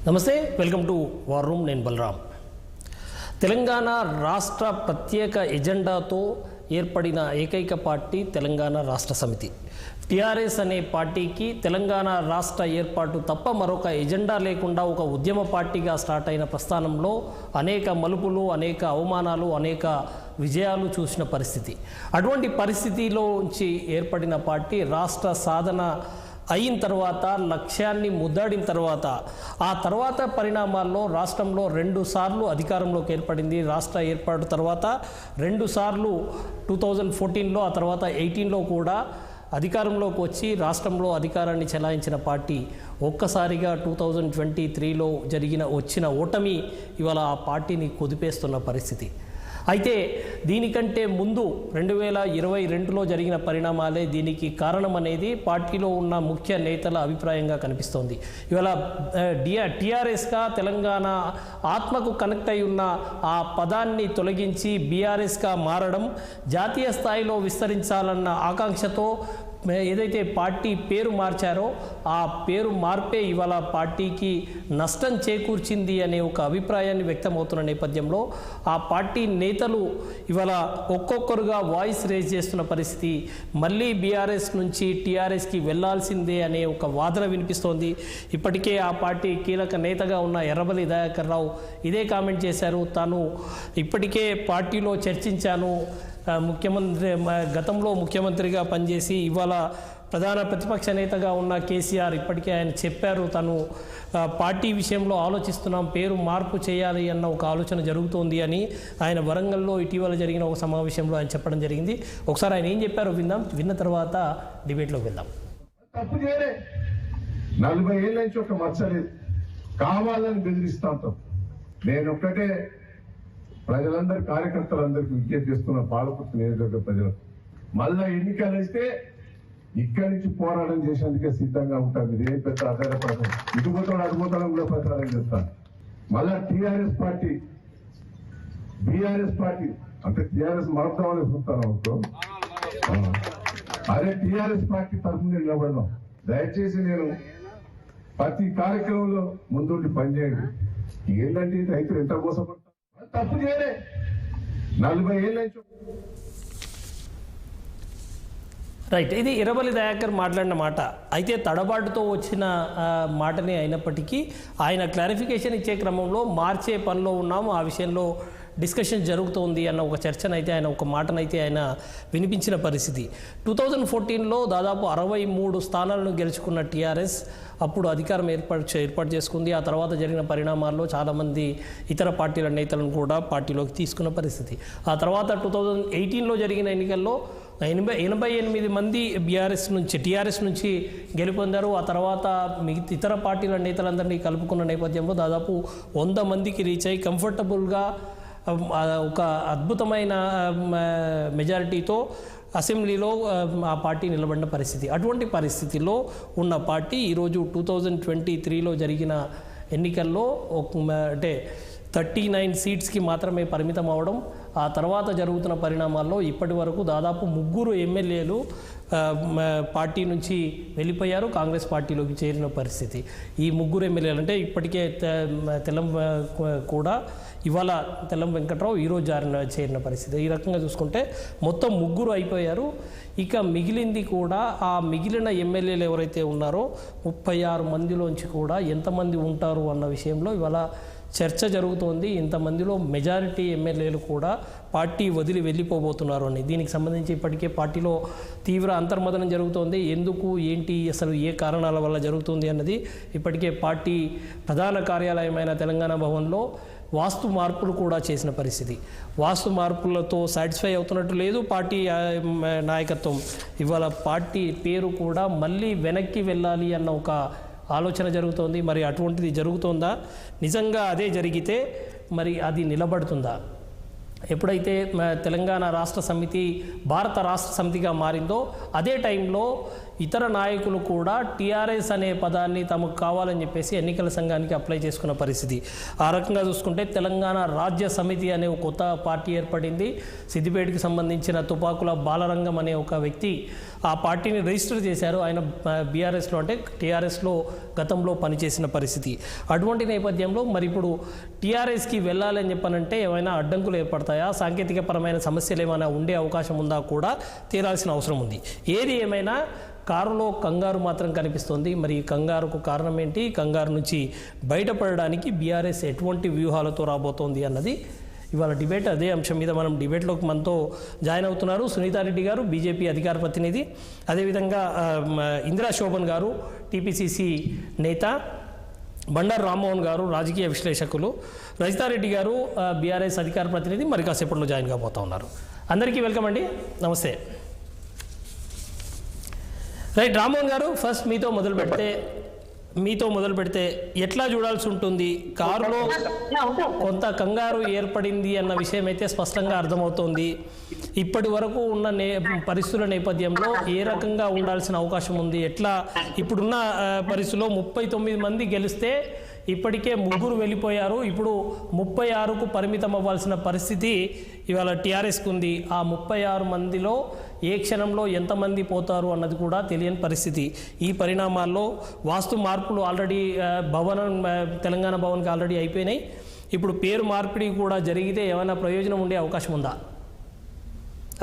నమస్తే, welcome to war room. నేను బలరాం. తెలంగాణ రాష్ట్ర ప్రత్యేక ఎజెండాతో ఏర్పడిన ఏకైక పార్టీ తెలంగాణ రాష్ట్ర సమితి. టీఆర్ఎస్ అనే పార్టీకి తెలంగాణ రాష్ట్ర ఏర్పాటు తప్ప మరొక ఎజెండా లేకుండా ఒక ఉద్యమ పార్టీగా స్టార్ట్ అయిన ప్రస్థానంలో అనేక మలుపులు, అనేక అవమానాలు, అనేక విజయాలు చూసిన పరిస్థితి. అటువంటి పరిస్థితిలోంచి ఏర్పడిన పార్టీ రాష్ట్ర సాధన అయిన తర్వాత, లక్ష్యాన్ని ముద్దాడిన తర్వాత, ఆ తర్వాత పరిణామాల్లో రాష్ట్రంలో 2 సార్లు అధికారంలోకి ఏర్పడింది. రాష్ట్ర ఏర్పాటు తర్వాత 2 సార్లు 2014లో, ఆ తర్వాత 2018లో కూడా అధికారంలోకి వచ్చి రాష్ట్రంలో అధికారాన్ని చెలాయించిన పార్టీ ఒక్కసారిగా 2023లో వచ్చిన ఓటమి ఇవాళ ఆ పార్టీని కుదిపేస్తున్న పరిస్థితి. అయితే దీనికంటే ముందు 2022లో జరిగిన పరిణామాలే దీనికి కారణం అనేది పార్టీలో ఉన్న ముఖ్య నేతల అభిప్రాయంగా కనిపిస్తోంది. ఇవాళ టీఆర్ఎస్గా తెలంగాణ ఆత్మకు కనెక్ట్ అయి ఉన్న ఆ పదాన్ని తొలగించి బీఆర్ఎస్గా మారడం, జాతీయ స్థాయిలో విస్తరించాలన్న ఆకాంక్షతో ఏదైతే పార్టీ పేరు మార్చారో ఆ పేరు మార్పే ఇవాళ పార్టీకి నష్టం చేకూర్చింది అనే ఒక అభిప్రాయాన్ని వ్యక్తమవుతున్న నేపథ్యంలో ఆ పార్టీ నేతలు ఇవాళ ఒక్కొక్కరుగా వాయిస్ రేజ్ చేస్తున్న పరిస్థితి. మళ్ళీ బీఆర్ఎస్ నుంచి టీఆర్ఎస్కి వెళ్లాల్సిందే అనే ఒక వాదన వినిపిస్తోంది. ఇప్పటికే ఆ పార్టీ కీలక నేతగా ఉన్న ఎర్రబెల్లి దయాకర్ రావు ఇదే కామెంట్ చేశారు. తాను ఇప్పటికే పార్టీలో చర్చించాను, గతంలో ముఖ్యమంత్రిగా పనిచేసి ఇవాళ ప్రధాన ప్రతిపక్ష నేతగా ఉన్న కేసీఆర్ ఇప్పటికే ఆయన చెప్పారు, తను పార్టీ విషయంలో ఆలోచిస్తున్నాం, పేరు మార్పు చేయాలి అన్న ఒక ఆలోచన జరుగుతోంది అని ఆయన వరంగల్లో ఇటీవల జరిగిన ఒక సమావేశంలో ఆయన చెప్పడం జరిగింది. ఒకసారి ఆయన ఏం చెప్పారో విందాం, విన్న తర్వాత డిబేట్లోకి వెళ్దాం. తప్పు చేయలే, 40 ఏళ్ళ నుంచి ఒక మచ్చలేదు, కావాలని బెదిరిస్తా ఉంటాం. నేను ఒక్కటే ప్రజలందరి కార్యకర్తలందరికీ విజ్ఞప్తి చేస్తున్న పాలకుర్తి నియోజకవర్గ ప్రజలకు, మళ్ళా ఎన్నికలు అయితే ఇక్కడి నుంచి పోరాటం చేసేందుకే సిద్ధంగా ఉంటాను. ఇది ఏం పెద్ద ఆధారపడదు, ఇటుపోతాడు అటుపోతాడం కూడా ప్రచారం చేస్తాను. మళ్ళా టీఆర్ఎస్ పార్టీ, బీఆర్ఎస్ పార్టీ అంటే టీఆర్ఎస్ మార్పుదామని చూస్తాను అనుకో, అదే టీఆర్ఎస్ పార్టీ తరఫున నిలబడదాం. దయచేసి నేను ప్రతి కార్యక్రమంలో ముందుండి పనిచేయండి. ఏంటంటే రైతులు ఎంత మోసపడతారు, తప్పు చేయలే, 40 ఏళ్ళ నుంచి. రైట్, ఇది ఎర్రబెల్లి దయాకర్ మాట్లాడిన మాట. అయితే తడబాటుతో వచ్చిన మాటనే అయినప్పటికీ ఆయన క్లారిఫికేషన్ ఇచ్చే క్రమంలో మార్చే పనిలో ఉన్నాము, ఆ విషయంలో డిస్కషన్ జరుగుతోంది అన్న ఒక చర్చనైతే ఆయన, ఒక మాటనైతే ఆయన వినిపించిన పరిస్థితి. 2014లో దాదాపు 63 స్థానాలను గెలుచుకున్న టీఆర్ఎస్ అప్పుడు అధికారం ఏర్పాటు చేసుకుంది. ఆ తర్వాత జరిగిన పరిణామాల్లో చాలామంది ఇతర పార్టీల నేతలను కూడా పార్టీలోకి తీసుకున్న పరిస్థితి. ఆ తర్వాత 2018లో జరిగిన ఎన్నికల్లో 88 మంది టీఆర్ఎస్ నుంచి గెలుపొందారు. ఆ తర్వాత ఇతర పార్టీల నేతలందరినీ కలుపుకున్న నేపథ్యంలో దాదాపు 100 మందికి రీచ్ అయ్యి కంఫర్టబుల్గా ఒక అద్భుతమైన మెజారిటీతో అసెంబ్లీలో ఆ పార్టీ నిలబడిన పరిస్థితి. అటువంటి పరిస్థితిలో ఉన్న పార్టీ ఈరోజు 2023లో జరిగిన ఎన్నికల్లో అంటే 39 సీట్స్కి మాత్రమే పరిమితం అవడం, ఆ తర్వాత జరుగుతున్న పరిణామాల్లో ఇప్పటి వరకు దాదాపు 3 ఎమ్మెల్యేలు పార్టీ నుంచి వెళ్ళిపోయారు, కాంగ్రెస్ పార్టీలోకి చేరిన పరిస్థితి. ఈ 3 ఎమ్మెల్యేలు అంటే ఇప్పటికే తెల్లం కూడా ఇవాళ తెల్లం వెంకట్రావు ఈరోజు చేరిన పరిస్థితి. ఈ రకంగా చూసుకుంటే మొత్తం 3 అయిపోయారు. ఇక మిగిలింది కూడా, ఆ మిగిలిన ఎమ్మెల్యేలు ఎవరైతే ఉన్నారో 36 మందిలోంచి కూడా ఎంతమంది ఉంటారు అన్న విషయంలో ఇవాళ చర్చ జరుగుతోంది. ఇంతమందిలో మెజారిటీ ఎమ్మెల్యేలు కూడా పార్టీ వదిలి వెళ్ళిపోబోతున్నారు అని. దీనికి సంబంధించి ఇప్పటికే పార్టీలో తీవ్ర అంతర్మదనం జరుగుతోంది. ఎందుకు, ఏంటి, అసలు ఏ కారణాల వల్ల జరుగుతుంది అన్నది ఇప్పటికే పార్టీ ప్రధాన కార్యాలయమైన తెలంగాణ భవన్లో వాస్తు మార్పులు కూడా చేసిన పరిస్థితి. వాస్తు మార్పులతో సాటిస్ఫై అవుతున్నట్టు లేదు పార్టీ నాయకత్వం. ఇవాళ పార్టీ పేరు కూడా మళ్ళీ వెనక్కి వెళ్ళాలి అన్న ఒక ఆలోచన జరుగుతోంది. మరి అటువంటిది జరుగుతోందా? నిజంగా అదే జరిగితే మరి అది నిలబడుతుందా? ఎప్పుడైతే తెలంగాణ రాష్ట్ర సమితి భారత రాష్ట్ర సమితిగా మారిందో అదే టైంలో ఇతర నాయకులు కూడా టీఆర్ఎస్ అనే పదాన్ని తమకు కావాలని చెప్పేసి ఎన్నికల సంఘానికి అప్లై చేసుకున్న పరిస్థితి. ఆ రకంగా చూసుకుంటే తెలంగాణ రాజ్య సమితి అనే ఒక కొత్త పార్టీ ఏర్పడింది. సిద్దిపేటకి సంబంధించిన తుపాకుల బాలరంగం అనే ఒక వ్యక్తి ఆ పార్టీని రిజిస్టర్ చేశారు. ఆయన బీఆర్ఎస్లో అంటే టీఆర్ఎస్లో గతంలో పనిచేసిన పరిస్థితి. అటువంటి నేపథ్యంలో మరి ఇప్పుడు టీఆర్ఎస్కి వెళ్ళాలని చెప్పనంటే ఏమైనా అడ్డంకులు ఏర్పడతాయా, సాంకేతికపరమైన సమస్యలు ఏమైనా ఉండే అవకాశం ఉందా కూడా తేలాల్సిన అవసరం ఉంది. ఏది ఏమైనా కారులో కంగారు మాత్రం కనిపిస్తోంది. మరి ఈ కంగారుకు కారణం ఏంటి, కంగారు నుంచి బయటపడడానికి బీఆర్ఎస్ ఎటువంటి వ్యూహాలతో రాబోతోంది అన్నది ఇవాళ డిబేట్. అదే అంశం మీద మనం డిబేట్లోకి మనతో జాయిన్ అవుతున్నారు సునీతారెడ్డి గారు, బీజేపీ అధికార ప్రతినిధి, అదేవిధంగా ఇందిరా శోభన్ గారు, టీపీసీసీ నేత, బండారు రామ్మోహన్ గారు, రాజకీయ విశ్లేషకులు, రజితారెడ్డి గారు, బీఆర్ఎస్ అధికార ప్రతినిధి, మరి కాసేపట్లో జాయిన్ కాబోతూ ఉన్నారు. అందరికీ వెల్కమ్ అండి, నమస్తే. రైట్, రామ్మోహన్ గారు ఫస్ట్ మీతో మొదలు పెడితే ఎట్లా చూడాల్సి ఉంటుంది? కారులో కొంత కంగారు ఏర్పడింది అన్న విషయం అయితే స్పష్టంగా అర్థమవుతోంది. ఇప్పటి వరకు ఉన్న పరిస్థితుల నేపథ్యంలో ఏ రకంగా ఉండాల్సిన అవకాశం ఉంది? ఎట్లా ఇప్పుడున్న పరిస్థితుల్లో 39 మంది గెలిస్తే ఇప్పటికే 3 వెళ్ళిపోయారు. ఇప్పుడు 36కు పరిమితం అవ్వాల్సిన పరిస్థితి ఇవాళ టీఆర్ఎస్కి ఉంది. ఆ 36 మందిలో ఏ క్షణంలో ఎంతమంది పోతారు అన్నది కూడా తెలియని పరిస్థితి. ఈ పరిణామాల్లో వాస్తు మార్పులు ఆల్రెడీ తెలంగాణ భవన్కి ఆల్రెడీ అయిపోయినాయి. ఇప్పుడు పేరు మార్పిడి కూడా జరిగితే ఏమైనా ప్రయోజనం ఉండే అవకాశం ఉందా?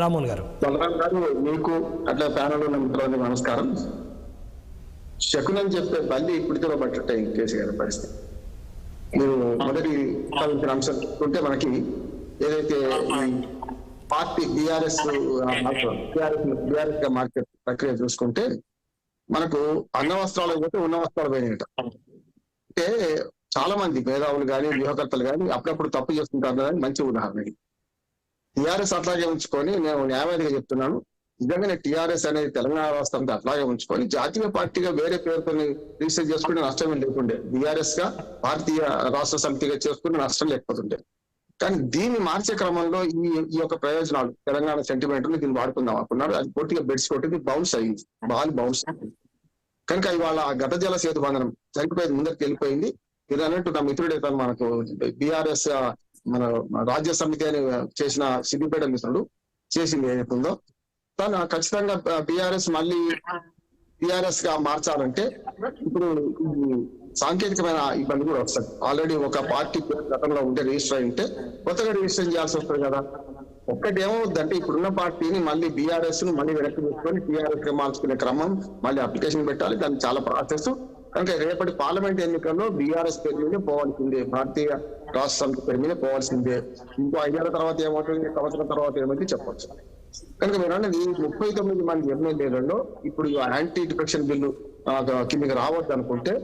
రామ్మోహన్ గారు. మీకు అట్లా ప్యానల్ ఉన్న మిత్రులకు నమస్కారం. శకునం చెప్పే బల్లి ఇప్పటితో పట్టట్టే కేసీఆర్ పరిస్థితి. మీరు మొదటి అంశం చూసుకుంటే మనకి ఏదైతే ఈ పార్టీ బీఆర్ఎస్ గా మార్కెట్ ప్రక్రియ చూసుకుంటే మనకు అన్న వస్త్రాలు పోతే ఉన్న వస్త్రాలు పోయినట. అంటే చాలా మంది మేధావులు కానీ వ్యూహకర్తలు కానీ అప్పుడప్పుడు తప్పు చేస్తుంటారు కానీ మంచి ఉదాహరణ. టీఆర్ఎస్ అట్లాగే ఉంచుకొని నేను న్యాయవాదిగా చెప్తున్నాను, నిజంగానే టీఆర్ఎస్ అనేది తెలంగాణ రాష్ట్రం అట్లాగే ఉంచుకొని జాతీయ పార్టీగా వేరే పేరుతో రిజిస్టర్ చేసుకునే నష్టమే లేకుండే, బీఆర్ఎస్ గా భారతీయ రాష్ట్ర సమితిగా చేసుకునే నష్టం లేకపోతుండే. కానీ దీన్ని మార్చే క్రమంలో ఈ యొక్క ప్రయోజనాలు తెలంగాణ సెంటిమెంట్ దీన్ని వాడుకుందాం అనుకున్నారు. అది కొట్టిగా బెడ్స్ కొట్టింది, బౌన్స్ అయ్యింది, బౌన్స్ అయింది. కనుక ఇవాళ గత జల సేతు బంధనం చనిపోయేది ముందరికి వెళ్ళిపోయింది. మీరు అన్నట్టు నా మిత్రుడే తను మనకు బీఆర్ఎస్ మన రాజ్య సమితి అని చేసిన సిద్దిపేట మిత్రుడు చేసింది ఏదైతుందో తను ఖచ్చితంగా బీఆర్ఎస్ మళ్ళీ టీఆర్ఎస్ గా మార్చాలంటే ఇప్పుడు సాంకేతికమైన ఇబ్బంది కూడా వస్తుంది. ఆల్రెడీ ఒక పార్టీ గతంలో ఉంటే రిజిస్టర్ అయి ఉంటే కొత్తగా రిజిస్టర్ చేయాల్సి వస్తుంది కదా. ఒక్కటి ఏమవుద్దంటే ఇప్పుడున్న పార్టీని మళ్ళీ బీఆర్ఎస్ ను మళ్ళీ వెనక్కి తీసుకొని టీఆర్ఎస్ గా మార్చుకునే క్రమం, మళ్ళీ అప్లికేషన్ పెట్టాలి, దానికి చాలా ప్రాసెస్. కనుక రేపటి పార్లమెంట్ ఎన్నికల్లో బీఆర్ఎస్ పేరు మీదే పోవాల్సిందే, భారతీయ రాష్ట్ర సమితి పేరు మీద పోవాల్సిందే. ఇంకో 5 ఏళ్ల తర్వాత ఏమవుతుంది, సంవత్సరం తర్వాత ఏమైతే చెప్పొచ్చు. కనుక మీరు అన్నది 39 మంది ఎమ్మెల్యేలలో ఇప్పుడు యాంటీ డిఫెక్షన్ బిల్లు కిందకి రావద్దు అనుకుంటే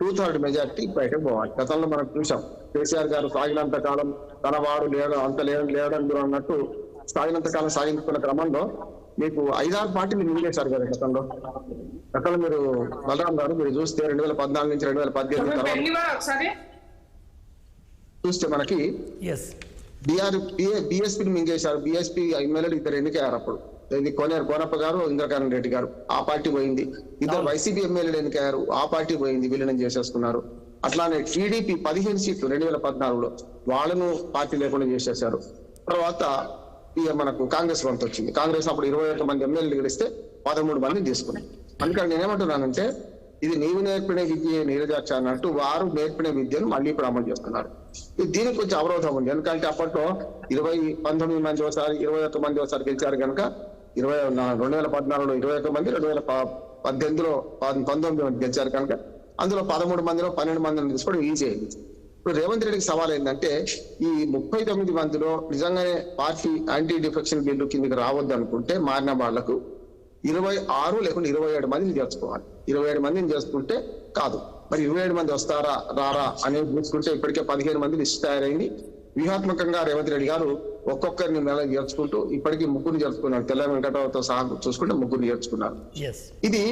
2/3 మెజార్టీ బయటకు పోవాలి. గతంలో మనం చూసాం, కేసీఆర్ గారు సాగినంత కాలం తన వాడు లేడం అంత లేడని మీరు అన్నట్టు సాగినంత కాలం సాగించుకున్న క్రమంలో మీకు 5-6 పార్టీలు మింగేశారు కదా గతంలో. మీరు బలరాం గారు మీరు చూస్తే 2014 నుంచి 2018 తర్వాత చూస్తే మనకి బీఎస్పీని మింగేశారు. బీఎస్పీ ఎమ్మెల్యేలు 2 ఎన్నికయ్యారు. అప్పుడు కోనప్ప గారు, ఇంద్రకరణ్ రెడ్డి గారు, ఆ పార్టీ పోయింది. 2 వైసీపీ ఎమ్మెల్యేలు ఎన్నికయ్యారు, ఆ పార్టీ పోయింది, విలీనం చేసేసుకున్నారు. అట్లానే టీడీపీ 15 సీట్లు 2014లో వాళ్ళను పార్టీ లేకుండా చేసేశారు. తర్వాత మనకు కాంగ్రెస్ వంతు వచ్చింది. కాంగ్రెస్ అప్పుడు 21 మంది ఎమ్మెల్యేలు గెలిస్తే 13 మందిని తీసుకున్నాం. అందుకని నేనేమంటున్నానంటే ఇది నీవు నేర్పిన విద్య నీరజాక్ష అన్నట్టు వారు నేర్పిన విద్యను మళ్ళీ ఇప్పుడు అమలు చేస్తున్నారు. దీనికి కొంచెం అవరోధం ఉంది. ఎందుకంటే అప్పట్లో 19 మంది ఒకసారి 21 మంది ఒకసారి గెలిచారు కనుక 2014లో 21 మంది, 2018లో 19 మంది గెలిచారు కనుక అందులో 13 మందిలో 12 మందిని తీసుకోవడం ఈజీ అయింది. ఇప్పుడు రేవంత్ రెడ్డికి సవాల్ ఏంటంటే ఈ 39 మందిలో నిజంగానే పార్టీ యాంటీ డిఫెక్షన్ బిల్లు కిందకి రావద్దు అనుకుంటే మారిన వాళ్లకు 26 లేకుంటే 27 మందిని చేర్చుకోవాలి. 27 మందిని చేసుకుంటే కాదు, మరి 27 మంది వస్తారా రారా అనేది చూసుకుంటే ఇప్పటికే 15 మంది లిస్ట్ తయారైంది. వ్యూహాత్మకంగా రేవంత్ రెడ్డి గారు ఒక్కొక్కరిని మెల్ల చేర్చుకుంటూ ఇప్పటికీ 3 చేర్చుకున్నారు. తెల్ల వెంకటరావుతో సహా చూసుకుంటే 3 చేర్చుకున్నారు. ఇది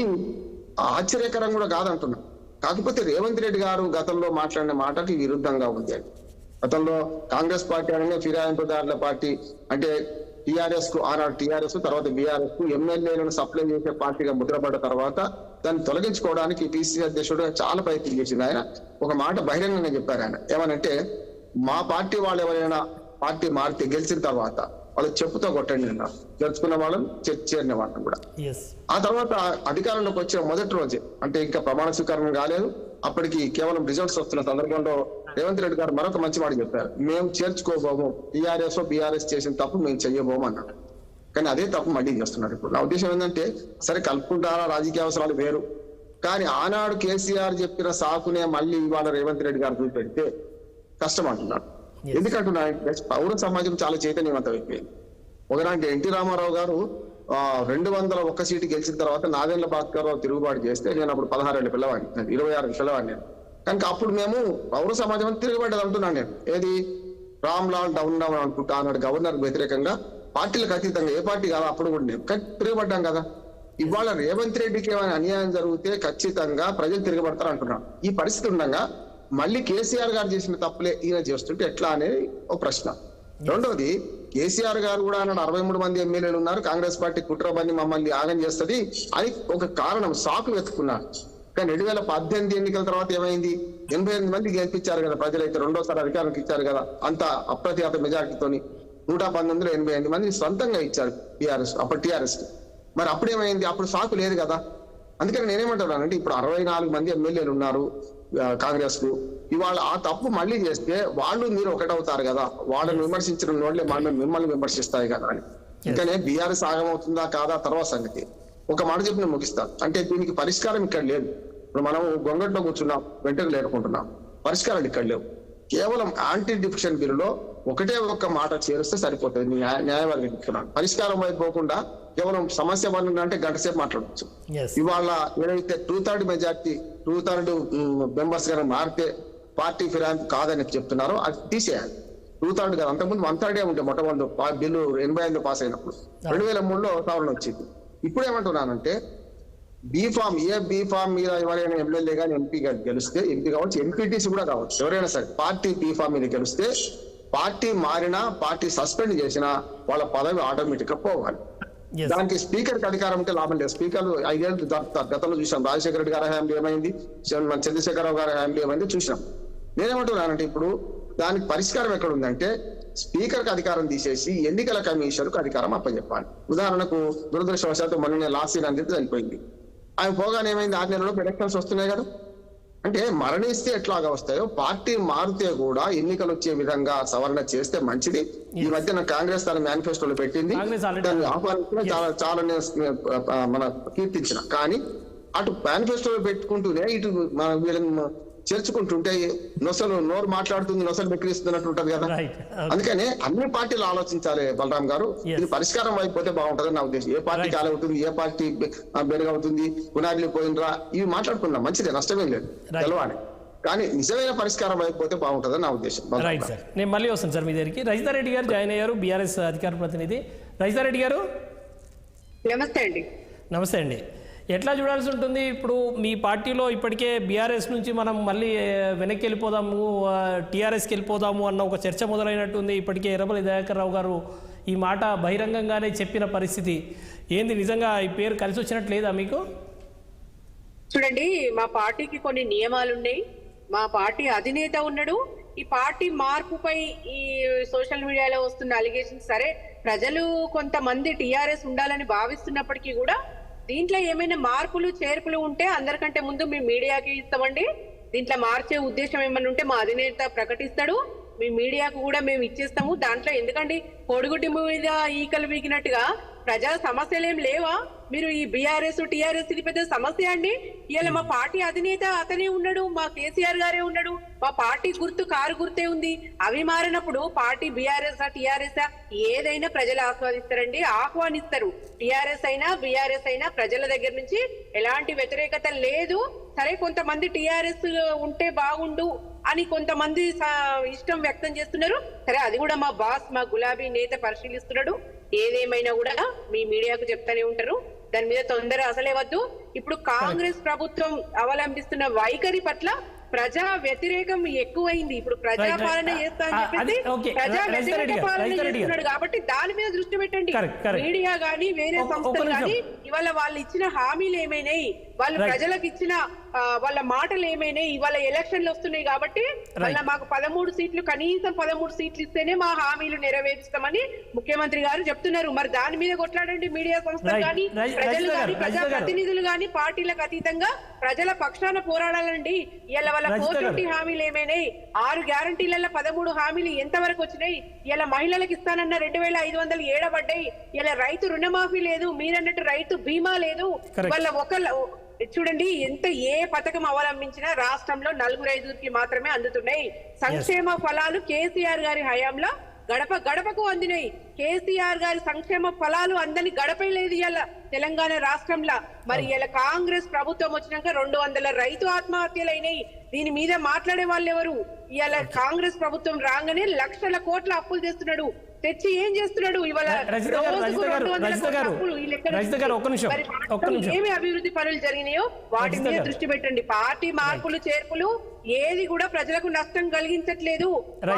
ఆశ్చర్యకరం కూడా కాదంటున్నా. కాకపోతే రేవంత్ రెడ్డి గారు గతంలో మాట్లాడిన మాటకి విరుద్ధంగా ఉంది. గతంలో కాంగ్రెస్ పార్టీ అనగా ఫిరాయింపుదారుల పార్టీ అంటే టీఆర్ఎస్ కు ఆనాడు టీఆర్ఎస్ తర్వాత బీఆర్ఎస్ కు ఎమ్మెల్యేలను సప్లై చేసే పార్టీగా ముద్రపడ్డ తర్వాత దాన్ని తొలగించుకోవడానికి పిసిసి అధ్యక్షుడు చాలా ప్రయత్నం చేసింది. ఆయన ఒక మాట బహిరంగంగా చెప్పారు. ఆయన ఏమనంటే, మా పార్టీ వాళ్ళు ఎవరైనా పార్టీ మారితే గెలిచిన తర్వాత వాళ్ళు చెప్పుతో కొట్టండి అన్నారు. గెలుచుకున్న వాళ్ళని చేరిన వాళ్ళని కూడా. ఆ తర్వాత అధికారంలోకి వచ్చిన మొదటి రోజే, అంటే ఇంకా ప్రమాణ స్వీకారం కాలేదు, అప్పటికి కేవలం రిజల్ట్స్ వస్తున్న సందర్భంలో రేవంత్ రెడ్డి గారు మరొక మంచి మాట చెప్పారు. మేము చేర్చుకోబోము, టీఆర్ఎస్ బీఆర్ఎస్ చేసిన తప్పు మేము చెయ్యబోము అన్నాడు. కానీ అదే తప్పు మళ్ళీ చేస్తున్నారు. ఇప్పుడు నా ఉద్దేశం ఏంటంటే, సరే కలుపుకుంటారా, రాజకీయ అవసరాలు వేరు, కానీ ఆనాడు కేసీఆర్ చెప్పిన సాకునే మళ్ళీ ఇవాళ రేవంత్ రెడ్డి గారు చూపెడితే కష్టం అంటున్నారు. ఎందుకంటున్నా, పౌర సమాజం చాలా చైతన్యవంతమైపోయింది. ఒకనాటి ఎన్టీ రామారావు గారు 201 సీటు గెలిచిన తర్వాత నాదెండ్ల భాస్కర్ రావు తిరుగుబాటు చేస్తే నేను అప్పుడు 16 ఏళ్ళ పిల్లవాడిని, 26 పిల్లవాడిని నేను. కనుక అప్పుడు మేము పౌర సమాజం తిరుగుబాటు అంటున్నాను నేను. ఏది రామ్ లాల్ డౌన్ డౌన్ అనుకుంటా అన్నాడు గవర్నర్ వ్యతిరేకంగా, పార్టీలకు అతీతంగా, ఏ పార్టీ కాదా అప్పుడు కూడా నేను, కానీ తిరగబడ్డాం కదా. ఇవాళ రేవంత్ రెడ్డికి ఏమైనా అన్యాయం జరిగితే ఖచ్చితంగా ప్రజలు తిరగబడతారు అంటున్నాం. ఈ పరిస్థితి ఉండగా మళ్ళీ కేసీఆర్ గారు చేసిన తప్పులే ఈయన చేస్తుంటే ఎట్లా అనేది ఒక ప్రశ్న. రెండవది, కేసీఆర్ గారు కూడా అన్నాడు 63 మంది ఎమ్మెల్యేలు ఉన్నారు, కాంగ్రెస్ పార్టీ కుట్రబన్ని మమ్మల్ని ఆగం చేస్తుంది అని ఒక కారణం సాకులు వెతుకున్నారు. కానీ 2018 ఎన్నికల తర్వాత ఏమైంది? 88 మంది గెలిపించారు కదా ప్రజలైతే, రెండోసారి అధికారానికి ఇచ్చారు కదా, అంత అప్రతిహత మెజార్టీతోని 188 మంది సొంతంగా ఇచ్చారు టీఆర్ఎస్, అప్పుడు టీఆర్ఎస్. మరి అప్పుడేమైంది? అప్పుడు సాకు లేదు కదా. అందుకని నేనేమంటున్నానంటే, ఇప్పుడు 64 మంది ఎమ్మెల్యేలు ఉన్నారు కాంగ్రెస్ కు. ఇవాళ ఆ తప్పు మళ్ళీ చేస్తే వాళ్ళు మీరు ఒకటవుతారు కదా, వాళ్ళని విమర్శించిన నోట్లే మిమ్మల్ని విమర్శిస్తాయి కదా అని. ఇంకనే బీఆర్ఎస్ ఆగమవుతుందా కాదా తర్వాత సంగతి. ఒక మాట చెప్పి నేను ముగిస్తాను. అంటే దీనికి పరిష్కారం ఇక్కడ లేదు. ఇప్పుడు మనం గొంగట్లో కూర్చున్నాం, వెంటనే లేరుకుంటున్నాం, పరిష్కారాలు ఇక్కడ లేవు. కేవలం యాంటీ డిఫిషన్ బిల్లులో ఒకటే ఒక్క మాట చేరిస్తే సరిపోతుంది. న్యాయవాదిగా చెప్తున్నాను. పరిష్కారం అయిపోకుండా కేవలం సమస్య వల్ల అంటే గంట సేపు మాట్లాడవచ్చు. ఇవాళ ఏదైతే 2/3 మెజార్టీ 2/3 మెంబర్స్ గారు మారితే పార్టీ ఫిరాయింపు కాదని చెప్తున్నారో అది తీసేయాలి. 2/3 కాదు, అంతకుముందు 1/3 ఉంటే మొట్టమొదటి బిల్లు 85 పాస్ అయినప్పుడు 2003లో సవరణ వచ్చింది. ఇప్పుడు ఏమంటున్నానంటే, బీ ఫామ్ మీద ఎవరైనా ఎమ్మెల్యే కానీ ఎంపీ కానీ గెలిస్తే, ఎంపీ కావచ్చు, ఎంపీటీసీ కూడా కావచ్చు, ఎవరైనా సరే పార్టీ బీ ఫామ్ మీద గెలిస్తే పార్టీ మారినా, పార్టీ సస్పెండ్ చేసినా వాళ్ళ పదవి ఆటోమేటిక్ గా పోవాలి. దానికి స్పీకర్ కి అధికారం ఉంటే లాభం లేదు. స్పీకర్ 5 ఏళ్ళు గతంలో చూసాం. రాజశేఖర రెడ్డి గారి హయాంలో ఏమైంది, చంద్రశేఖరరావు గారి హయాంలో ఏమైంది చూసినాం. నేనేమంటున్నానంటే, ఇప్పుడు దానికి పరిష్కారం ఎక్కడ ఉందంటే, స్పీకర్ కి అధికారం తీసేసి ఎన్నికల కమిషన్ కు అధికారం అప్పచెప్పాలి. ఉదాహరణకు దురదృష్టవశాత్తు మొన్న లాస్ట్ ఇయర్ అందరికీ చనిపోయింది. ఆయన పోగానే ఏమైంది, 6 నెలల్లో ఎలక్షన్స్ వస్తున్నాయి కదా. అంటే మరణిస్తే ఎట్లాగా వస్తాయో, పార్టీ మారితే కూడా ఎన్నికలు వచ్చే విధంగా సవరణ చేస్తే మంచిది. ఈ మధ్యన కాంగ్రెస్ తన మేనిఫెస్టోలో పెట్టింది, దాన్ని ఆహ్వానించిన చాలా మన కీర్తించిన. కానీ అటు మేనిఫెస్టోలో పెట్టుకుంటూనే ఇటు మన వీళ్ళని చేర్చుకుంటుంటే నోరు మాట్లాడుతుంది, నొసలు బెక్కిరిస్తున్నట్టు ఉంటది కదా. అందుకనే అన్ని పార్టీలు ఆలోచించాలి బలరాం గారు. ఇది పరిష్కారం అయిపోతే బాగుంటది నా ఉద్దేశం. ఏ పార్టీ కాలు అవుతుంది, ఏ పార్టీ బెరుగవుతుంది, పునాదిలు పోయినరా, ఇవి మాట్లాడుకున్నాం, మంచిదే, నష్టమేం లేదు, తెలవాలి. కానీ నిజమైన పరిష్కారం అయిపోతే బాగుంటదని నా ఉద్దేశం. రైట్ సార్, నేను మళ్ళీ వస్తాను సార్ మీ దగ్గరికి. రజితారెడ్డి గారు జాయిన్ అయ్యారు, బీఆర్ఎస్ అధికార ప్రతినిధి. రజితారెడ్డి గారు నమస్తే అండి. నమస్తే అండి. ఎట్లా చూడాల్సి ఉంటుంది ఇప్పుడు మీ పార్టీలో? ఇప్పటికే బీఆర్ఎస్ నుంచి మనం మళ్ళీ వెనక్కి వెళ్ళిపోదాము, టీఆర్ఎస్కి వెళ్ళిపోదాము అన్న ఒక చర్చ మొదలైనట్టుంది. ఇప్పటికే ఎర్రబెల్లి దయాకర్ రావు గారు ఈ మాట బహిరంగంగానే చెప్పిన పరిస్థితి ఏంది? నిజంగా ఈ పేరు కలిసి వచ్చినట్లు లేదా మీకు? చూడండి, మా పార్టీకి కొన్ని నియమాలు ఉన్నాయి. మా పార్టీ అధినేత ఉన్నాడు. ఈ పార్టీ మార్పుపై ఈ సోషల్ మీడియాలో వస్తున్న అలిగేషన్స్, సరే ప్రజలు కొంతమంది టీఆర్ఎస్ ఉండాలని భావిస్తున్నప్పటికీ కూడా దీంట్లో ఏమైనా మార్పులు చేర్పులు ఉంటే అందరికంటే ముందు మీ మీడియాకి ఇస్తామండి. దీంట్లో మార్చే ఉద్దేశం ఏమైనా ఉంటే మా అధినేత ప్రకటిస్తాడు, మీ మీడియాకు కూడా మేము ఇచ్చేస్తాము. దాంట్లో ఎందుకండి కోడిగుడ్డి మీద ఈకలు వీగినట్టుగా ప్రజా సమస్యలు ఏం లేవా? మీరు ఈ బీఆర్ఎస్ టీఆర్ఎస్ ఇది పెద్ద సమస్య అండి. ఇవాళ మా పార్టీ అధినేత అతనే ఉన్నాడు, మా కేసీఆర్ గారే ఉన్నాడు, మా పార్టీ గుర్తు కారు గుర్తే ఉంది. అవి మారినప్పుడు పార్టీ బీఆర్ఎస్ టీఆర్ఎస్ ఏదైనా ప్రజలు ఆస్వాదిస్తారండి, ఆహ్వానిస్తారు. టీఆర్ఎస్ అయినా బీఆర్ఎస్ అయినా ప్రజల దగ్గర నుంచి ఎలాంటి వ్యతిరేకత లేదు. సరే కొంతమంది టీఆర్ఎస్ ఉంటే బాగుండు అని కొంతమంది ఇష్టం వ్యక్తం చేస్తున్నారు. సరే అది కూడా మా బాస్, మా గులాబీ నేత పరిశీలిస్తున్నాడు. ఏదేమైనా కూడా మీ మీడియాకు చెప్తానే ఉంటారు, దాని మీద తొందర అసలే వద్దు. ఇప్పుడు కాంగ్రెస్ ప్రభుత్వం అవలంబిస్తున్న వైఖరి పట్ల ప్రజా వ్యతిరేకం ఎక్కువైంది. ఇప్పుడు ప్రజాపాలన చేస్తా అని చెప్పేసి ప్రజా వ్యతిరేక పాలన చేస్తున్నాడు కాబట్టి దాని మీద దృష్టి పెట్టండి. మీడియా గానీ వేరే సంస్థలు గానీ ఇవాళ వాళ్ళు ఇచ్చిన హామీలు ఏమైనాయి, వాళ్ళు ప్రజలకు ఇచ్చిన వాళ్ళ మాటలు ఏమైనాయి, ఇవాళ ఎలక్షన్లు వస్తున్నాయి కాబట్టి వాళ్ళ మాకు 13 సీట్లు కనీసం 13 సీట్లు ఇస్తేనే మా హామీలు నెరవేరుస్తామని ముఖ్యమంత్రి గారు చెప్తున్నారు. మరి దాని మీద కొట్లాడండి మీడియా సంస్థలు కానీ, ప్రజలు కానీ, ప్రజా ప్రతినిధులు కానీ, పార్టీలకు అతీతంగా ప్రజల పక్షాన పోరాడాలండి. ఇలా వాళ్ళ 420 హామీలు ఏమైనాయి, 6 గ్యారంటీలలో 13 హామీలు ఎంత వరకు వచ్చినాయి, ఇలా మహిళలకు ఇస్తానన్న 2500 ఏడబడ్డాయి, ఇలా రైతు రుణమాఫీ లేదు, మీరన్నట్టు రైతు బీమా లేదు. వాళ్ళ చూడండి ఎంత ఏ పథకం అవలంబించినా రాష్ట్రంలో 4-5కి మాత్రమే అందుతున్నాయి. సంక్షేమ ఫలాలు కేసీఆర్ గారి హయాంలో గడప గడపకు అందినాయి. కేసీఆర్ గారి సంక్షేమ ఫలాలు అందని గడపే లేదు ఇలా తెలంగాణ రాష్ట్రంలో. మరి ఇలా కాంగ్రెస్ ప్రభుత్వం వచ్చినాక 200 రైతు ఆత్మహత్యలు అయినాయి. దీని మీద మాట్లాడే వాళ్ళు ఎవరు? ఇలా కాంగ్రెస్ ప్రభుత్వం రాగానే లక్షల కోట్ల అప్పులు చేస్తున్నాడు. తెచ్చి ఏం చేస్తున్నాడు? ఇవాళ ఏమి అభివృద్ధి పనులు జరిగినాయో వాటి మీద దృష్టి పెట్టండి. పార్టీ మార్పులు చేర్పులు ఏది కూడా ప్రజలకు నష్టం కలిగించట్లేదు.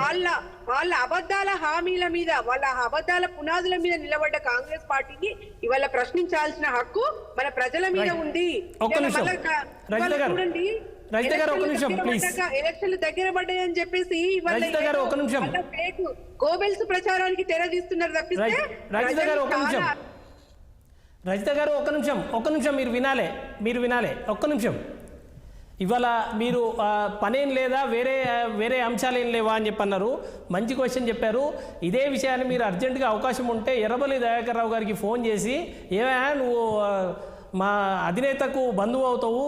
వాళ్ళ అబద్ధాల హామీల మీద, వాళ్ళ అబద్ధాల పునాదుల మీద నిలబడ్డ కాంగ్రెస్ పార్టీని ఇవాళ ప్రశ్నించాల్సిన హక్కు మన ప్రజల మీద ఉంది. చూడండి ఎలక్షన్లు దగ్గర పడ్డాయని చెప్పేసి గోబెల్స్ ప్రచారానికి తెరదీస్తున్నారు తప్పిస్తే. రజిత గారు ఒక్క నిమిషం మీరు వినాలే ఒక్క నిమిషం. ఇవాళ మీరు పనేం లేదా, వేరే అంశాలు ఏం లేవా అని చెప్పన్నారు. మంచి క్వశ్చన్ చెప్పారు. ఇదే విషయాన్ని మీరు అర్జెంటుగా అవకాశం ఉంటే ఎర్రబెల్లి దయాకర్ రావు గారికి ఫోన్ చేసి, ఏమైనా నువ్వు మా అధినేతకు బంధువు అవుతావు,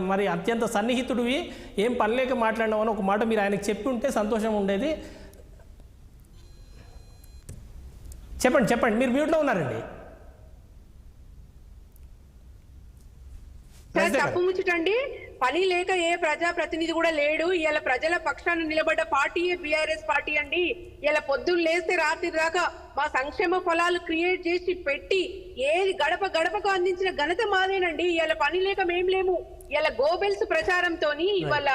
మరి అత్యంత సన్నిహితుడివి, ఏం పనిలేక మాట్లాడినావు అని ఒక మాట మీరు ఆయనకు చెప్పి ఉంటే సంతోషం ఉండేది. చెప్పండి, మీరు మ్యూట్లో ఉన్నారండి. తప్పు ముచ్చటండి. పని లేక ఏ ప్రజా ప్రతినిధి కూడా లేడు. ఇలా ప్రజల పక్షాన నిలబడ్డ పార్టీయే బీఆర్ఎస్ పార్టీ అండి. ఇలా పొద్దున్న లేస్తే రాత్రి దాకా మా సంక్షేమ ఫలాలు క్రియేట్ చేసి పెట్టి ఏది గడప గడపకు అందించిన ఘనత మాదేనండి. ఇలా పని లేక మేం లేము. ఇలా గోబెల్స్ ప్రచారంతోని ఇవాళ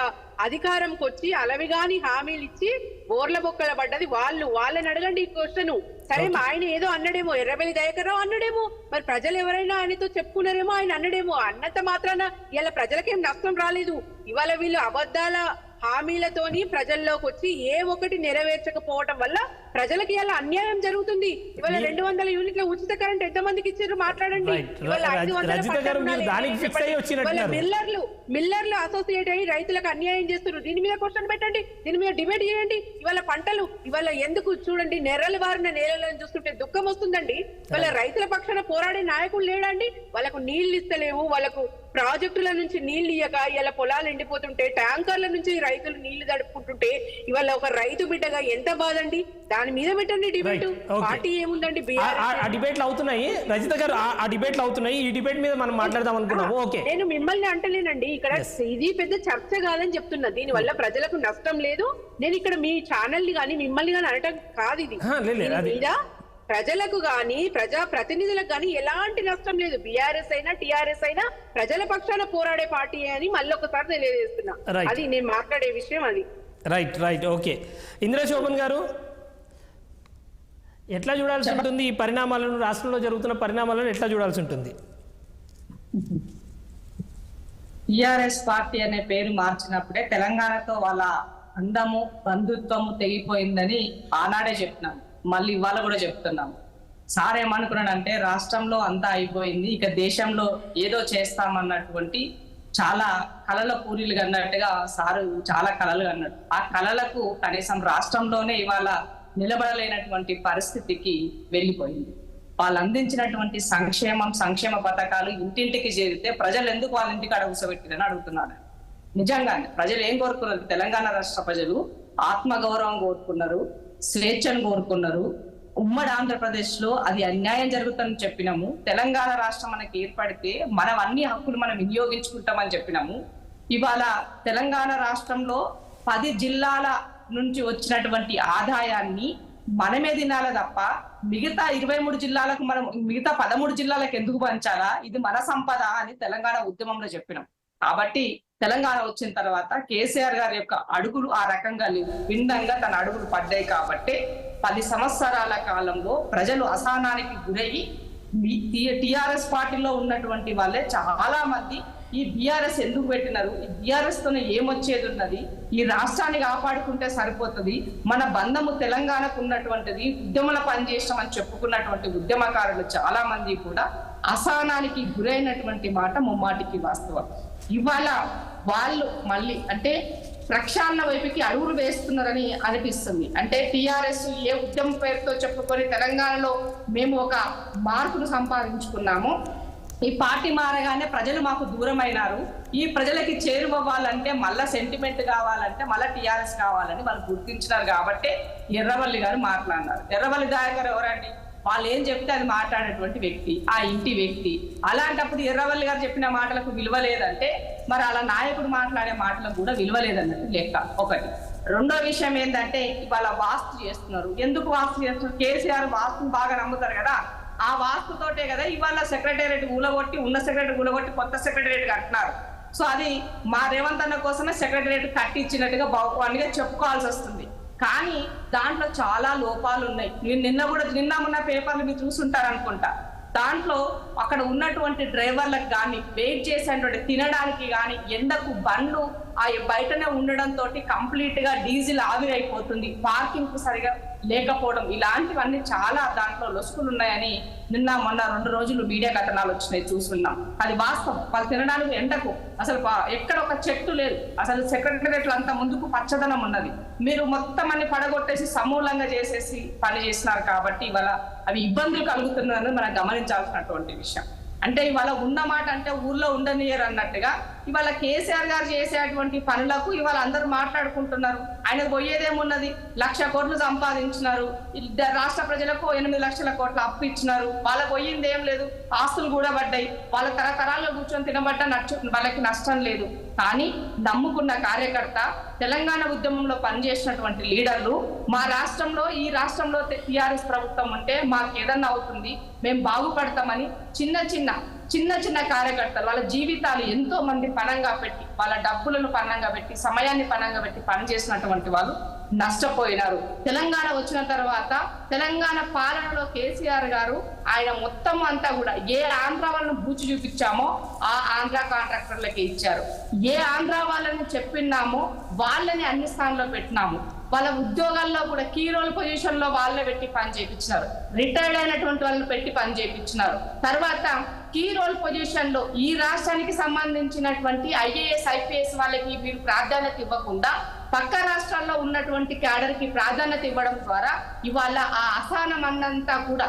అధికారంకి వచ్చి అలవిగాని హామీలు ఇచ్చి బోర్ల బొక్కల పడ్డది వాళ్ళని అడగండి ఈ క్వశ్చన్. సరే ఆయన ఏదో అన్నడేమో, ఎర్రబెల్లి దయాకర్ రావు అన్నడేమో, మరి ప్రజలు ఎవరైనా ఆయనతో చెప్పుకున్నారేమో, ఆయన అన్నడేమో. అన్నంత మాత్రాన ఇలా ప్రజలకేం నష్టం రాలేదు. ఇవాళ వీళ్ళు అబద్ధాల హామీలతోని ప్రజల్లోకి వచ్చి ఏ ఒక్కటి నెరవేర్చకపోవటం వల్ల ప్రజలకి ఇలా అన్యాయం జరుగుతుంది. ఇవాళ 200 యూనిట్ల ఉచిత కరెంట్ ఎంతమందికి ఇచ్చారు మాట్లాడండి. మిల్లర్లు అసోసియేట్ అయ్యి రైతులకు అన్యాయం చేస్తున్నారు. దీని మీద క్వశ్చన్ పెట్టండి, దీని మీద డిబేట్ చేయండి. ఇవాళ పంటలు ఇవాళ ఎందుకు చూడండి, నెర్రలు బారిన నేలలను చూస్తుంటే దుఃఖం వస్తుందండి. ఇవాళ రైతుల పక్షాన పోరాడే నాయకులు లేడండి. వాళ్ళకు నీళ్లు ఇస్తలేవు, వాళ్ళకు ప్రాజెక్టుల నుంచి నీళ్లు ఇయ్యక ఇలా పొలాలు ఎండిపోతుంటే, ట్యాంకర్ల నుంచి రైతులు నీళ్లు తడుపుకుంటుంటే ఇవాళ ఒక రైతు బిడ్డగా ఎంత బాధండి. దాని మీద పెట్టండి డిబేట్. పార్టీ ఏముందండి, డిబేట్లు అవుతున్నాయి. రజిత గారు ఆ డిబేట్లు అవుతున్నాయి. ఈ డిబేట్ మీద మనం మాట్లాడదాం అనుకున్నాము. ఓకే, నేను మిమ్మల్ని అంటలేనండి, ఇక్కడ ఇది పెద్ద చర్చ కాదని చెప్తున్నా. దీని వల్ల ప్రజలకు నష్టం లేదు. నేను ఇక్కడ మీ ఛానల్ ని కానీ మిమ్మల్ని కానీ అనటం కాదు. ఇది మీద ప్రజలకు గాని ప్రజా ప్రతినిధులకు గాని ఎలాంటి నష్టం లేదు. బీఆర్ఎస్ అయినా టీఆర్ఎస్ అయినా ప్రజల పక్షాన పోరాడే పార్టీ అని మళ్ళీ ఒకసారి తెలియజేస్తున్నా. అది నేను మాట్లాడే విషయం. అది రైట్. ఓకే, ఇంద్రశోభన్ గారు ఎట్లా చూడాల్సి ఉంటుంది ఈ పరిణామాలను, రాష్ట్రంలో జరుగుతున్న పరిణామాలను ఎట్లా చూడాల్సి ఉంటుంది? టిఆర్ఎస్ పార్టీ అనే పేరు మార్చినప్పుడే తెలంగాణతో వాళ్ళ అందము బంధుత్వము తెగిపోయిందని ఆనాడే చెప్తున్నాను, మళ్ళీ ఇవాళ కూడా చెప్తున్నాము. సార్ ఏమనుకున్నాడంటే రాష్ట్రంలో అంతా అయిపోయింది, ఇక దేశంలో ఏదో చేస్తామన్నటువంటి చాలా కళల పూరీలు అన్నట్టుగా సారు చాలా కళలు అన్నాడు. ఆ కళలకు కనీసం రాష్ట్రంలోనే ఇవాళ నిలబడలేనటువంటి పరిస్థితికి వెళ్ళిపోయింది. వాళ్ళు అందించినటువంటి సంక్షేమ పథకాలు ఇంటింటికి చేరితే ప్రజలు ఎందుకు వాళ్ళ ఇంటికి కూర్చోబెట్టిరని అడుగుతున్నాడు. నిజంగానే ప్రజలు ఏం కోరుకున్నారు? తెలంగాణ రాష్ట్ర ప్రజలు ఆత్మగౌరవం కోరుకున్నారు, స్వేచ్ఛను కోరుకున్నారు. ఉమ్మడి ఆంధ్రప్రదేశ్ లో అది అన్యాయం జరుగుతుందని చెప్పినాము. తెలంగాణ రాష్ట్రం మనకి ఏర్పడితే మనం అన్ని హక్కులు మనం వినియోగించుకుంటామని చెప్పినాము. ఇవాళ తెలంగాణ రాష్ట్రంలో 10 జిల్లాల నుంచి వచ్చినటువంటి ఆదాయాన్ని మనమే తినాలి తప్ప మిగతా 23 జిల్లాలకు మిగతా 13 జిల్లాలకు ఎందుకు పంచాలా? ఇది మన సంపద అని తెలంగాణ ఉద్యమంలో చెప్పినాం. కాబట్టి తెలంగాణ వచ్చిన తర్వాత కేసీఆర్ గారి యొక్క అడుగులు ఆ రకంగా లేవు, భిన్నంగా తన అడుగులు పడ్డాయి. కాబట్టి 10 సంవత్సరాల కాలంలో ప్రజలు అసహనానికి గురయ్యి టిఆర్ఎస్ పార్టీలో ఉన్నటువంటి వాళ్ళే చాలా మంది ఈ బీఆర్ఎస్ ఎందుకు పెట్టినారు, ఈ బీఆర్ఎస్ తోనే ఏమొచ్చేది ఉన్నది, ఈ రాష్ట్రాన్ని కాపాడుకుంటే సరిపోతుంది, మన బంధము తెలంగాణకు ఉన్నటువంటిది, ఉద్యమంలో పనిచేస్తామని చెప్పుకున్నటువంటి ఉద్యమకారులు చాలా మంది కూడా అసహనానికి గురైనటువంటి మాట ముమ్మాటికి వాస్తవం. ఇవాళ వాళ్ళు మళ్ళీ అంటే ప్రక్షాళన వైపుకి అడుగులు వేస్తున్నారని అనిపిస్తుంది. అంటే టిఆర్ఎస్ ఏ ఉద్యమం పేరుతో చెప్పుకొని తెలంగాణలో మేము ఒక మార్పును సంపాదించుకున్నాము, ఈ పార్టీ మారగానే ప్రజలు మాకు దూరం అయినారు, ఈ ప్రజలకి చేరువవ్వాలంటే మళ్ళా సెంటిమెంట్ కావాలంటే మళ్ళా టిఆర్ఎస్ కావాలని వాళ్ళు గుర్తించినారు. కాబట్టి ఎర్రవల్లి గారు మాట్లాడినారు. ఎర్రవల్లి దయాకర్ ఎవరండి? వాళ్ళు ఏం చెప్తే అది మాట్లాడేటువంటి వ్యక్తి, ఆ ఇంటి వ్యక్తి. అలాంటప్పుడు ఎర్రవల్లి గారు చెప్పిన మాటలకు విలువ లేదంటే మరి అలా నాయకుడు మాట్లాడే మాటలకు కూడా విలువ లేదన్నట్టు లెక్క. ఒకటి. రెండో విషయం ఏంటంటే ఇవాళ వాస్తు చేస్తున్నారు. ఎందుకు వాస్తు చేస్తున్నారు? కేసీఆర్ వాస్తుని బాగా నమ్ముతారు కదా, ఆ వాస్తుతోటే కదా ఇవాళ సెక్రటేరియట్ ఊలగొట్టి ఉన్న సెక్రటరీ ఊలగొట్టి కొత్త సెక్రటేరియట్ కట్టినారు. సో అది మా రేవంత్ అన్న కోసమే సెక్రటేరియట్ కట్టించినట్టుగా బాగుపడిగా చెప్పుకోవాల్సి వస్తుంది. కానీ దాంట్లో చాలా లోపాలు ఉన్నాయి. నిన్న మొన్న పేపర్లు మీరు చూసుంటారు అనుకుంటా. దాంట్లో అక్కడ ఉన్నటువంటి డ్రైవర్లకు కానీ వెయిట్ చేసేటువంటి తినడానికి కానీ ఎండకు బండ్లు ఆ బయటనే ఉండడంతో కంప్లీట్ గా డీజిల్ ఆవిరైపోతుంది, పార్కింగ్ కు సరిగా లేకపోవడం, ఇలాంటివన్నీ చాలా దాంట్లో లొసుకులు ఉన్నాయని నిన్న మొన్న 2 రోజులు మీడియా కథనాలు వచ్చినాయి, చూస్తున్నాం. అది వాస్తవం. వాళ్ళు తినడానికి ఎండకు అసలు ఎక్కడ ఒక చెట్టు లేదు. అసలు సెక్రటరియట్లు అంతా ముందుకు పచ్చదనం ఉన్నది, మీరు మొత్తం అన్ని పడగొట్టేసి సమూలంగా చేసేసి పని చేసినారు. కాబట్టి ఇవాళ అవి ఇబ్బందులు కలుగుతున్నారని మనం గమనించాల్సినటువంటి విషయం. అంటే ఇవాళ ఉన్న మాట అంటే ఊర్లో ఉండనియరు అన్నట్టుగా ఇవాళ కేసీఆర్ గారు చేసేటువంటి పనులకు ఇవాళ అందరూ మాట్లాడుకుంటున్నారు. ఆయనకు పోయేదేమున్నది? 1,00,000 కోట్లు సంపాదించినారు, రాష్ట్ర ప్రజలకు 8 లక్షల కోట్ల అప్పు ఇచ్చినారు, వాళ్ళకు పోయింది ఏం లేదు, ఆస్తులు కూడా పడ్డాయి, వాళ్ళ తరతరాల్లో కూర్చొని తినబడ్డ వాళ్ళకి నష్టం లేదు. కానీ నమ్ముకున్న కార్యకర్త, తెలంగాణ ఉద్యమంలో పనిచేసినటువంటి లీడర్లు మా రాష్ట్రంలో ఈ రాష్ట్రంలో టీఆర్ఎస్ ప్రభుత్వం ఉంటే మాకు ఏదన్నా అవుతుంది, మేము బాగుపడతామని చిన్న చిన్న కార్యకర్తలు వాళ్ళ జీవితాలు ఎంతో మంది పణంగా పెట్టి, వాళ్ళ డబ్బులను పణంగా పెట్టి, సమయాన్ని పణంగా పెట్టి పనిచేసినటువంటి వాళ్ళు నష్టపోయినారు. తెలంగాణ వచ్చిన తర్వాత తెలంగాణ పాలనలో కేసీఆర్ గారు ఆయన మొత్తం అంతా కూడా ఏ ఆంధ్ర వాళ్ళను బూచి చూపించామో ఆ ఆంధ్ర కాంట్రాక్టర్లకి ఇచ్చారు, ఏ ఆంధ్ర వాళ్ళని చెప్పినామో వాళ్ళని అన్ని స్థానంలో పెట్టినాము, వాళ్ళ ఉద్యోగాల్లో కూడా కీ రోల్ పొజిషన్ లో వాళ్ళే పెట్టి పని చేయించినారు, రిటైర్డ్ అయినటువంటి వాళ్ళని పెట్టి పని చేయించినారు. తర్వాత కీ రోల్ పొజిషన్ లో ఈ రాష్ట్రానికి సంబంధించినటువంటి IAS IPS వాళ్ళకి మీరు ప్రాధాన్యత ఇవ్వకుండా పక్క రాష్ట్రాల్లో ఉన్నటువంటి క్యాడర్ కి ప్రాధాన్యత ఇవ్వడం ద్వారా ఇవాళ ఆ అసహనం అన్నంతా కూడా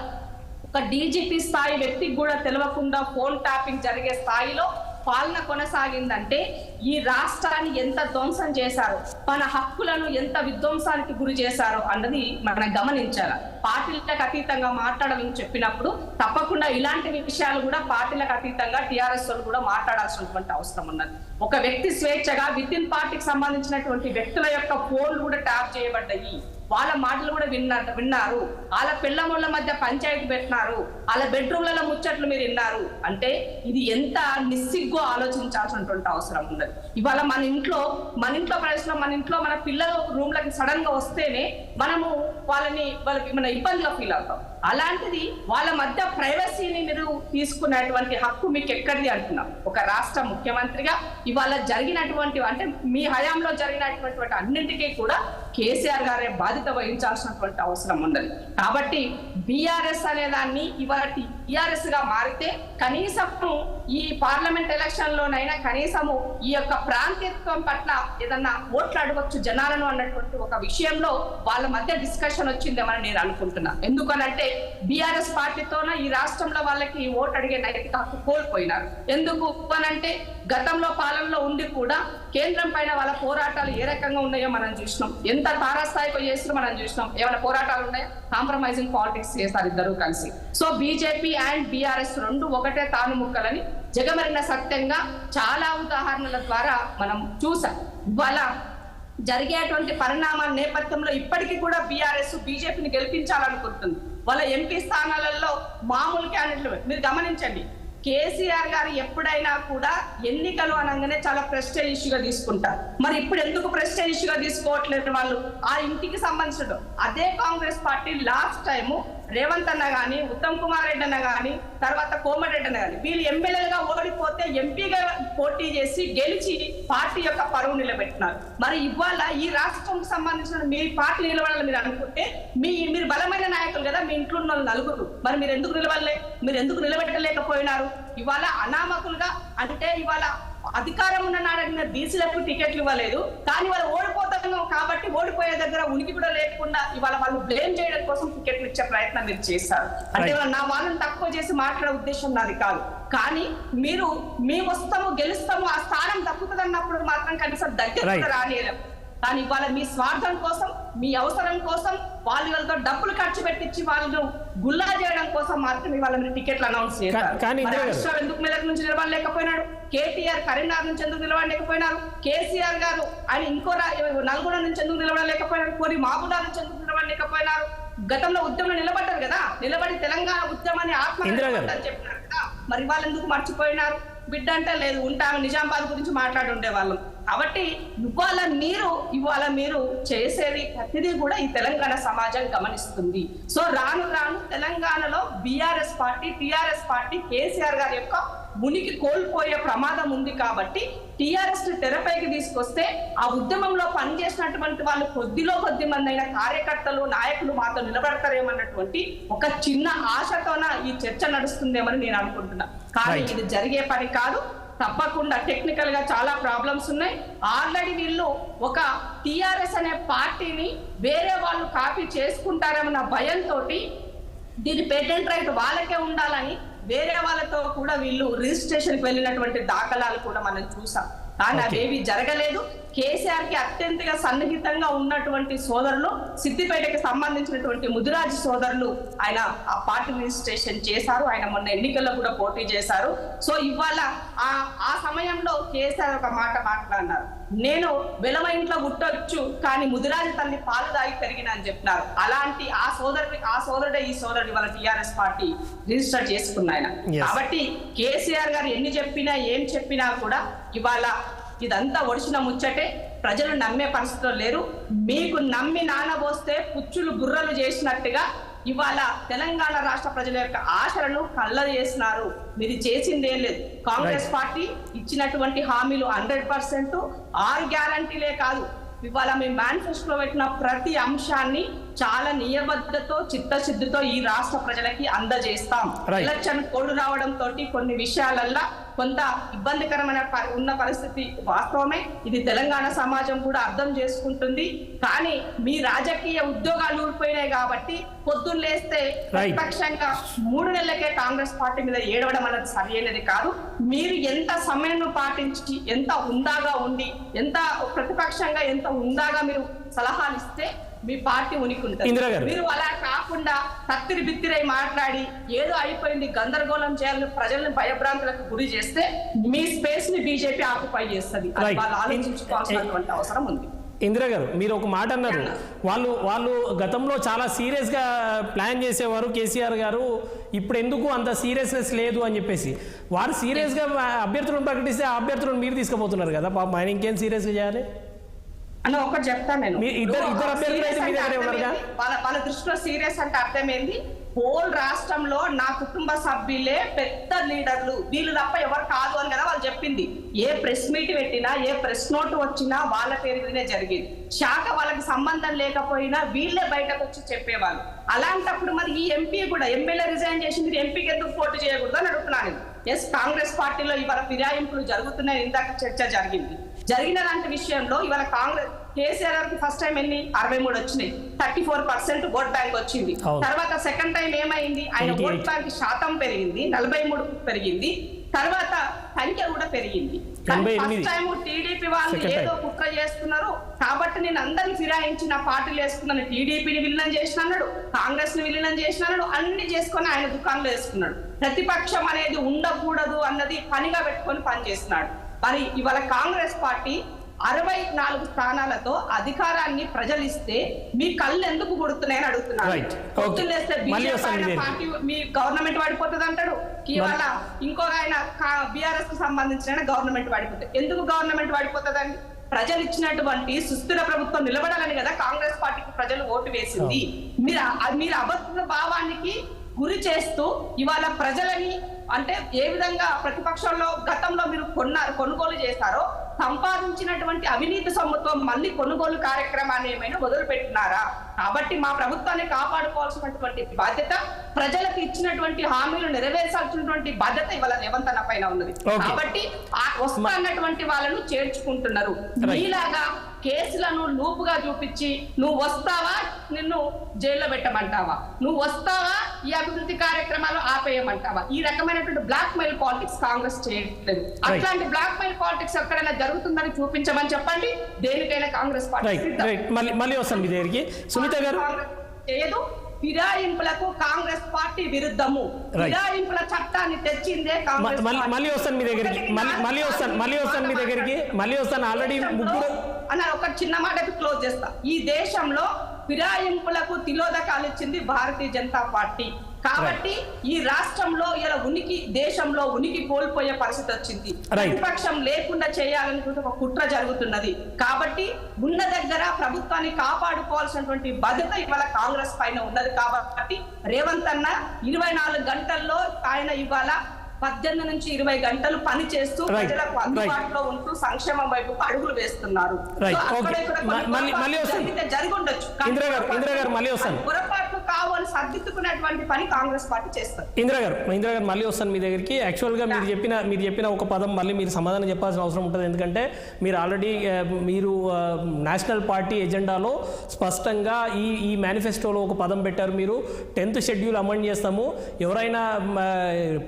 ఒక DGP స్థాయి వ్యక్తికి కూడా తెలియకుండా ఫోన్ ట్యాపింగ్ జరిగే స్థాయిలో పాలన కొనసాగిందంటే ఈ రాష్ట్రాన్ని ఎంత ధ్వంసం చేశారు, మన హక్కులను ఎంత విధ్వంసానికి గురి చేశారు అన్నది మనం గమనించాలి. పార్టీలకు అతీతంగా మాట్లాడాలని చెప్పినప్పుడు తప్పకుండా ఇలాంటి విషయాలు కూడా పార్టీలకు అతీతంగా టీఆర్ఎస్ వాళ్ళు కూడా మాట్లాడాల్సినటువంటి అవసరం ఉన్నది. ఒక వ్యక్తి స్వేచ్ఛగా విత్ ఇన్ పార్టీకి సంబంధించినటువంటి వ్యక్తుల యొక్క ఫోన్లు కూడా ట్యాప్ చేయబడ్డాయి, వాళ్ళ మాటలు కూడా విన్నారు, వాళ్ళ పిల్లముళ్ళ మధ్య పంచాయతీ పెట్టినారు, వాళ్ళ బెడ్రూమ్లలో ముచ్చట్లు మీరు విన్నారు. అంటే ఇది ఎంత నిస్సిగ్గు ఆలోచించాల్సినటువంటి అవసరం ఉన్నది. ఇవాళ మన ఇంట్లో ప్రదేశంలో మన పిల్లలు రూమ్లకి సడన్ గా వస్తేనే వాళ్ళకి మన ఇబ్బందిగా ఫీల్ అవుతాం. అలాంటిది వాళ్ళ మధ్య ప్రైవసీని మీరు తీసుకున్నటువంటి హక్కు మీకు ఎక్కడిది అంటున్నాం. ఒక రాష్ట్ర ముఖ్యమంత్రిగా ఇవాళ జరిగినటువంటి అంటే మీ హయాంలో జరిగినటువంటి అన్నింటికీ కూడా కేసీఆర్ గారే బాధ్యత వహించాల్సినటువంటి అవసరం ఉన్నది. కాబట్టి బీఆర్ఎస్ అనే దాన్ని ఇవాళ టీఆర్ఎస్ గా మారితే కనీసము ఈ పార్లమెంట్ ఎలక్షన్ లోనైనా కనీసము ఈ యొక్క ప్రాంతీయత్వం పట్ల ఏదన్నా ఓట్లు అడగొచ్చు జనాలను అన్నటువంటి ఒక విషయంలో వాళ్ళ మధ్య డిస్కషన్ వచ్చిందేమని నేను అనుకుంటున్నా. ఎందుకనంటే బీఆర్ఎస్ పార్టీతోన ఈ రాష్ట్రంలో వాళ్ళకి ఓటు అడిగే నైతిక హక్కు కోల్పోయినారు. ఎందుకు అనంటే గతంలో పాలనలో ఉండి కూడా కేంద్రం పైన వాళ్ళ పోరాటాలు ఏ రకంగా ఉన్నాయో మనం చూసినాం, ఎంత తారాస్థాయికి చేసినా మనం చూసినాం. ఏమైనా పోరాటాలు ఉన్నాయో? కాంప్రమైజింగ్ పాలిటిక్స్ చేస్తారు ఇద్దరు కలిసి. సో బీజేపీ అండ్ బీఆర్ఎస్ రెండు ఒకటే తాను ముక్కలని జగమరిన సత్యంగా చాలా ఉదాహరణల ద్వారా మనం చూసాం. ఇవాళ జరిగేటువంటి పరిణామాల నేపథ్యంలో ఇప్పటికీ కూడా బీఆర్ఎస్ బీజేపీని గెలిపించాలనుకుంటుంది. వాళ్ళ ఎంపీ స్థానాలలో మామూలు క్యాండిడేట్లు మీరు గమనించండి, కేసీఆర్ గారు ఎప్పుడైనా కూడా ఎన్నికలు అనగానే చాలా ప్రెస్టేజ్ ఇష్యూగా తీసుకుంటారు. మరి ఇప్పుడు ఎందుకు ప్రెస్టేజ్ ఇష్యూగా తీసుకోవట్లేదు వాళ్ళు? ఆ ఇంటికి సంబంధించిన అదే Congress party last time Revanth అన్న గాని, ఉత్తమ్ కుమార్ రెడ్డి అన్న గాని, తర్వాత కోమటిరెడ్డి అన్న గాని వీళ్ళు ఎమ్మెల్యేలుగా ఓడిపోతే ఎంపీగా పోటీ చేసి గెలిచి పార్టీ యొక్క పరువు నిలబెట్టినారు. మరి ఇవాళ ఈ రాష్ట్రం సంబంధించిన మీ పార్టీ నిలబడాలని మీరు అనుకుంటే మీరు బలమైన నాయకులు కదా, మీ ఇంట్లో ఉన్న నలుగురు, మరి మీరు ఎందుకు నిలబడలే? మీరు ఎందుకు నిలబెట్టలేకపోయినారు? ఇవాళ అనామకులుగా అంటే ఇవాళ అధికారం ఉన్న నాడైన బీసీలకు టికెట్లు ఇవ్వలేదు, కానీ వాళ్ళు ఓడిపోతున్నాం కాబట్టి ఓడిపోయే దగ్గర ఉనికి కూడా లేకుండా ఇవాళ వాళ్ళు బ్లేమ్ చేయడం కోసం టికెట్లు ఇచ్చే ప్రయత్నం మీరు చేశారు. అంటే నా వాళ్ళని తక్కువ చేసి మాట్లాడే ఉద్దేశం నాది కాదు. కానీ మీరు మేము వస్తాము గెలుస్తాము ఆ స్థానం దక్కుతుంది అన్నప్పుడు మాత్రం కనీసం దగ్గర రానియలేం. కానీ ఇవాళ మీ స్వార్థం కోసం, మీ అవసరం కోసం వాళ్ళతో డబ్బులు ఖర్చు పెట్టించి వాళ్ళను గుల్లా చేయడం కోసం మాత్రం ఇవాళ మీరు టికెట్లు అనౌన్స్ చేశారు. ఎందుకు మెదక్ నుంచి నిలబడలేకపోయినాడు? కేటీఆర్ కరీంనగర్ నుంచి ఎందుకు నిలబడలేకపోయినారు? కేసీఆర్ గారు ఆయన ఇంకో నల్గొండ నుంచి ఎందుకు నిలబడలేకపోయినారు? కోరి మహబూబా నుంచి ఎందుకు నిలబడలేకపోయినారు? గతంలో ఉద్యమంలో నిలబడ్డారు కదా, నిలబడి తెలంగాణ ఉద్యమాన్ని ఆత్మహత్య చెప్పినారు కదా, మరి వాళ్ళు ఎందుకు మర్చిపోయినారు? బిడ్డ అంటే లేదు, ఉంటాము నిజామాబాద్ గురించి మాట్లాడి ఉండేవాళ్ళం. కాబట్టి ఇవాళ మీరు చేసేది ప్రతిదీ కూడా ఈ తెలంగాణ సమాజం గమనిస్తుంది. సో రాను రాను తెలంగాణలో BRS party, TRS party KCR గారి యొక్క ఉనికి కోల్పోయే ప్రమాదం ఉంది. కాబట్టి టీఆర్ఎస్ తెరపైకి తీసుకొస్తే ఆ ఉద్యమంలో పనిచేసినటువంటి వాళ్ళు కొద్ది మంది అయిన కార్యకర్తలు, నాయకులు మాతో నిలబడతారేమన్నటువంటి ఒక చిన్న ఆశతోన ఈ చర్చ నడుస్తుందేమని నేను అనుకుంటున్నా. కానీ ఇది జరిగే పని కాదు. తప్పకుండా టెక్నికల్ గా చాలా ప్రాబ్లమ్స్ ఉన్నాయి. ఆల్రెడీ వీళ్ళు ఒక టీఆర్ఎస్ అనే పార్టీని వేరే వాళ్ళు కాపీ చేసుకుంటారేమన్న భయంతో దీని పేటెంట్ రైట్ వాళ్ళకే ఉండాలని వేరే వాళ్ళతో కూడా వీళ్ళు రిజిస్ట్రేషన్కి వెళ్ళినటువంటి దాఖలాలు కూడా మనం చూసాం. కానీ అవేవి జరగలేదు. కేసీఆర్ కి అత్యంతగా సన్నిహితంగా ఉన్నటువంటి సోదరులు, సిద్దిపేటకి సంబంధించినటువంటి ముదిరాజు సోదరులు ఆయన ఆ పార్టీ రిజిస్ట్రేషన్ చేశారు. ఆయన మొన్న ఎన్నికల్లో కూడా పోటీ చేశారు. సో ఇవాళ ఆ సమయంలో కేసీఆర్ ఒక మాట మాట్లాడినారు, నేను వెలమ ఇంట్లో పుట్టొచ్చు కానీ ముదిరాజు తల్లి పాలు దాగి పెరిగిన అని చెప్పినారు. అలాంటి ఆ సోదరుడే ఈ సోదరుడు ఇవాళ టీఆర్ఎస్ పార్టీ రిజిస్టర్ చేసుకున్నాయన. కాబట్టి కేసీఆర్ గారు ఎన్ని చెప్పినా ఏం చెప్పినా కూడా ఇవాళ ఇదంతా ఒడిచిన ముచ్చటే. ప్రజలు నమ్మే పరిస్థితిలో లేరు. మీకు నమ్మి నానబోస్తే పుచ్చులు గుర్రలు చేసినట్టుగా ఇవాళ తెలంగాణ రాష్ట్ర ప్రజల యొక్క ఆశలను కళ్ళలు చేసినారు. మీరు చేసిందేం లేదు. కాంగ్రెస్ పార్టీ ఇచ్చినటువంటి హామీలు 100%, 6 గ్యారంటీలే కాదు, ఇవాళ మేము మేనిఫెస్టోలో పెట్టిన ప్రతి అంశాన్ని చాలా నియబద్ధతో, చిత్తశుద్ధితో ఈ రాష్ట్ర ప్రజలకి అందజేస్తాం. ఎలక్షన్ కోడ్ రావడంతో కొన్ని విషయాలల్లో కొంత ఇబ్బందికరమైన ఉన్న పరిస్థితి వాస్తవమే. ఇది తెలంగాణ సమాజం కూడా అర్థం చేసుకుంటుంది. కానీ మీ రాజకీయ ఉద్యోగాలు ఊడిపోయినాయి కాబట్టి పొద్దున్న లేస్తే ప్రతిపక్షంగా 3 నెలలకే కాంగ్రెస్ పార్టీ మీద ఏడవడం అనేది సరైనది కాదు. మీరు ఎంత సమయం పాటించి, ఎంత హుందాగా ఉండి, ఎంత ప్రతిపక్షంగా ఎంత హుందాగా మీరు సలహాలు ఇస్తే మీ పార్టీ ఉనికి ఉంటుంది. మీరు అలా కాకుండా తత్తిరి బిత్తిరై మాట్లాడి ఏదో అయిపోయింది గందరగోళం చేయాలని ప్రజల్ని భయభ్రాంతులకు గురి చేస్తే మీ స్పేస్ ని బీజేపీ ఆక్యుపై చేస్తుంది. వాళ్ళు ఆలోచించుకోవాల్సినటువంటి అవసరం ఉంది. ఇందిరా గారు, మీరు ఒక మాట అన్నారు, వాళ్ళు గతంలో చాలా సీరియస్గా ప్లాన్ చేసేవారు కేసీఆర్ గారు, ఇప్పుడు ఎందుకు అంత సీరియస్నెస్ లేదు అని చెప్పేసి. వారు సీరియస్గా అభ్యర్థులను ప్రకటిస్తే ఆ అభ్యర్థులను మీరు తీసుకుపోతున్నారు కదా, పాపం ఆయన ఇంకేం సీరియస్గా చేయాలి అన్న ఒకటి చెప్తాను నేను. వాళ్ళ దృష్టిలో సీరియస్ అంటే అర్థమైంది. హోల్ రాష్ట్రంలో నా కుటుంబ సభ్యులే పెద్ద లీడర్లు, వీళ్ళు తప్ప ఎవరు కాదు అని కదా వాళ్ళు చెప్పింది. ఏ ప్రెస్ మీట్ పెట్టినా, ఏ ప్రెస్ నోట్ వచ్చినా వాళ్ళ పేరు మీదనే జరిగేది. శాఖ వాళ్ళకి సంబంధం లేకపోయినా వీళ్ళే బయటకు వచ్చి చెప్పేవాళ్ళు. అలాంటప్పుడు మరి ఈ ఎంపీ కూడా ఎమ్మెల్యే రిజైన్ చేసి మీరు ఎంపీకి ఎందుకు పోటీ చేయకూడదు అని అడుగుతున్నాను. ఎస్, కాంగ్రెస్ పార్టీలో ఇవాళ ఫిరాయింపులు జరుగుతున్నాయి. ఇందాక చర్చ జరిగిన లాంటి విషయంలో ఇవాళ కాంగ్రెస్ కేసీఆర్ గారికి ఫస్ట్ టైం ఎన్ని 63 వచ్చినాయి, 34% ఓట్ బ్యాంక్ వచ్చింది. తర్వాత సెకండ్ టైం ఏమైంది, ఆయన ఓట్ బ్యాంక్ శాతం పెరిగింది, 43 పెరిగింది. తర్వాత సంఖ్య కూడా పెరిగింది. ఫస్ట్ టైం టీడీపీ వాళ్ళు ఏదో కుట్ర చేస్తున్నారు కాబట్టి నేను అందరిని ఫిరాయించి నా పార్టీలు వేసుకున్నాను, టీడీపీని విలీనం చేసినాడు, కాంగ్రెస్ ని విలీనం చేసినాడు, అన్ని చేసుకొని ఆయన దుకాణంలో వేసుకున్నాడు. ప్రతిపక్షం అనేది ఉండకూడదు అన్నది పనిగా పెట్టుకొని పనిచేస్తున్నాడు. మరి ఇవాళ కాంగ్రెస్ పార్టీ 64 స్థానాలతో అధికారాన్ని ప్రజలు ఇస్తే మీ కళ్ళు ఎందుకు గుడుతున్నాయని అడుగుతున్నారు. Right. పొత్తులేస్తే పార్టీ మీ గవర్నమెంట్ పడిపోతుంది అంటాడు, ఇవాళ ఇంకొక ఆయన బీఆర్ఎస్ కు సంబంధించిన గవర్నమెంట్ పడిపోతుంది. ఎందుకు గవర్నమెంట్ పడిపోతుందండి? ప్రజలు ఇచ్చినటువంటి సుస్థిర ప్రభుత్వం నిలబడాలని కదా కాంగ్రెస్ పార్టీకి ప్రజలు ఓటు వేసింది. మీరు అబద్ధ భావానికి గురి చేస్తూ ఇవాళ ప్రజలని అంటే ఏ విధంగా ప్రతిపక్షంలో గతంలో మీరు కొనుగోలు చేస్తారో సంపాదించినటువంటి అవినీతి సొమ్ముతో మళ్ళీ కొనుగోలు కార్యక్రమాన్ని ఏమైనా మొదలు పెట్టినారా? కాబట్టి మా ప్రభుత్వాన్ని కాపాడుకోవాల్సినటువంటి బాధ్యత, ప్రజలకు ఇచ్చినటువంటి హామీలు నెరవేర్చాల్సినటువంటి బాధ్యత ఇవాళ రేవంత్ అన్న పైన ఉన్నది. కాబట్టి వస్తున్నటువంటి వాళ్ళను చేర్చుకుంటున్నారు. మీలాగా కేసులను లూపుగా చూపించి నువ్వు వస్తావా నిన్ను జైల్లో పెట్టమంటావా, నువ్వు వస్తావా ఈ అభివృద్ధి కార్యక్రమాలు ఆపేయమంటావా, ఈ రకమైనటువంటి బ్లాక్ మెయిల్ పాలిటిక్స్ కాంగ్రెస్ చేయట్లేదు. అట్లాంటి బ్లాక్ మెయిల్ పాలిటిక్స్ ఎక్కడైనా జరుగుతుందని చూపించమని చెప్పండి, దేనికైనా కాంగ్రెస్ పార్టీ మళ్ళీ వస్తాం మీ దగ్గరికి. సునీత గారు, చేయదు. ఫిరాయింపులకు కాంగ్రెస్ పార్టీ విరుద్ధము. ఫిరాయింపుల చట్టాన్ని తెచ్చిందే కాంగ్రెస్. మళ్ళీ వస్తాను మీ దగ్గరికి, మళ్ళీ వస్తాను. ఆల్రెడీ ముగ్గురు అన్న ఒక చిన్న మాటకి క్లోజ్ చేస్తా. ఈ దేశంలో ఫిరాయింపులకు తిలోదకాలు ఇచ్చింది భారతీయ జనతా పార్టీ. కాబట్టి ఈ రాష్ట్రంలో ఇలా దేశంలో ఉనికి కోల్పోయే పరిస్థితి వచ్చింది. ప్రతిపక్షం లేకుండా చేయాలని ఒక కుట్ర జరుగుతున్నది. కాబట్టి ఉన్న దగ్గర ప్రభుత్వాన్ని కాపాడుకోవాల్సినటువంటి బాధ్యత ఇవాళ కాంగ్రెస్ పైన ఉన్నది. కాబట్టి రేవంత్ అన్న 24 గంటల్లో ఆయన ఇవాళ 18 నుంచి 20 గంటలు పని చేస్తూ ప్రజలకు అందుబాటులో ఉంటూ సంక్షేమం వైపు అడుగులు వేస్తున్నారు. పొరపాట్లు కావు అని సర్దిద్దుకునేటువంటి పని కాంగ్రెస్ పార్టీ చేస్తారు. ఇందిరా గారు మళ్ళీ వస్తాను మీ దగ్గరికి. యాక్చువల్గా మీరు చెప్పిన ఒక పదం మళ్ళీ మీరు సమాధానం చెప్పాల్సిన అవసరం ఉంటుంది. ఎందుకంటే మీరు ఆల్రెడీ మీరు నేషనల్ పార్టీ ఎజెండాలో స్పష్టంగా ఈ మేనిఫెస్టోలో ఒక పదం పెట్టారు. మీరు 10th షెడ్యూల్ అమెండ్ చేస్తాము, ఎవరైనా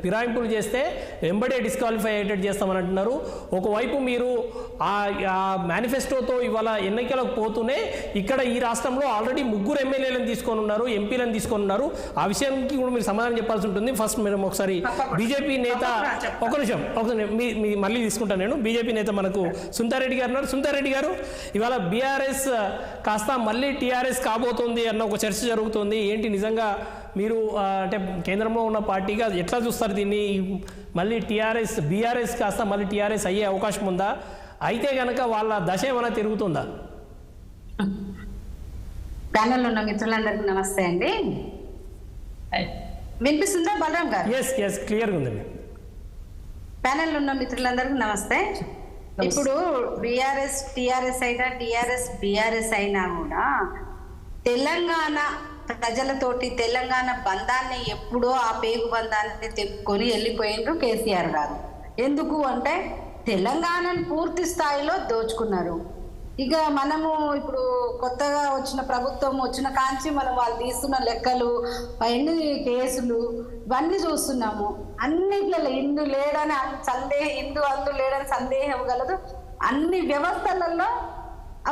ఫిరాయింపులు చేస్తే వెంబడే డిస్క్వాలిఫై అయ్యేటట్టు చేస్తామని అంటున్నారు. ఒకవైపు మీరు ఆ మేనిఫెస్టోతో ఇవాళ ఎన్నికలకు పోతూనే ఇక్కడ ఈ రాష్ట్రంలో ఆల్రెడీ 3 ఎమ్మెల్యేలను తీసుకొని ఉన్నారు, ఎంపీలను తీసుకొని ఉన్నారు. ఆ విషయానికి కూడా మీరు సమాధానం చెప్పాల్సి ఉంటుంది. ఫస్ట్ మీరు ఒకసారి బీజేపీ నేత ఒక నిమిషం మళ్ళీ తీసుకుంటాను నేను. బీజేపీ నేత మనకు సుంతారెడ్డి గారు ఉన్నారు. సుంతారెడ్డి గారు, ఇవాళ బీఆర్ఎస్ కాస్త మళ్ళీ టీఆర్ఎస్ కాబోతోంది అన్న ఒక చర్చ జరుగుతుంది. ఏంటి నిజంగా మీరు అంటే కేంద్రంలో ఉన్న పార్టీగా ఎట్లా చూస్తారు దీన్ని? మళ్ళీ బీఆర్ఎస్ కాస్త మళ్ళీ టీఆర్ఎస్ అయ్యే అవకాశం ఉందా? అయితే కనుక వాళ్ళ దశ ఏమైనా తిరుగుతుందా? ప్యానెల్ ఉన్న మిత్రులందరికీ నమస్తే అండి. వినిపిస్తుందా బలరాం గారు? ఎస్ క్లియర్గా ఉందండి. ప్యానెల్ ఉన్న మిత్రులందరికీ నమస్తే. ఇప్పుడు టీఆర్ఎస్ అయినా బీఆర్ఎస్ అయినా కూడా తెలంగాణ ప్రజలతోటి తెలంగాణ బంధాన్ని ఎప్పుడో ఆ పేగు బంధాన్ని తెప్పుకొని వెళ్ళిపోయిండ్రు కేసీఆర్ గారు. ఎందుకు అంటే తెలంగాణను పూర్తి స్థాయిలో దోచుకున్నారు. ఇక మనము ఇప్పుడు కొత్తగా వచ్చిన ప్రభుత్వం వచ్చిన కాంచి మనం వాళ్ళు తీస్తున్న లెక్కలు, ఎన్ని కేసులు ఇవన్నీ చూస్తున్నాము. అన్నిట్లలో ఇందు లేడని అందు లేడని సందేహం కలదు. అన్ని వ్యవస్థలలో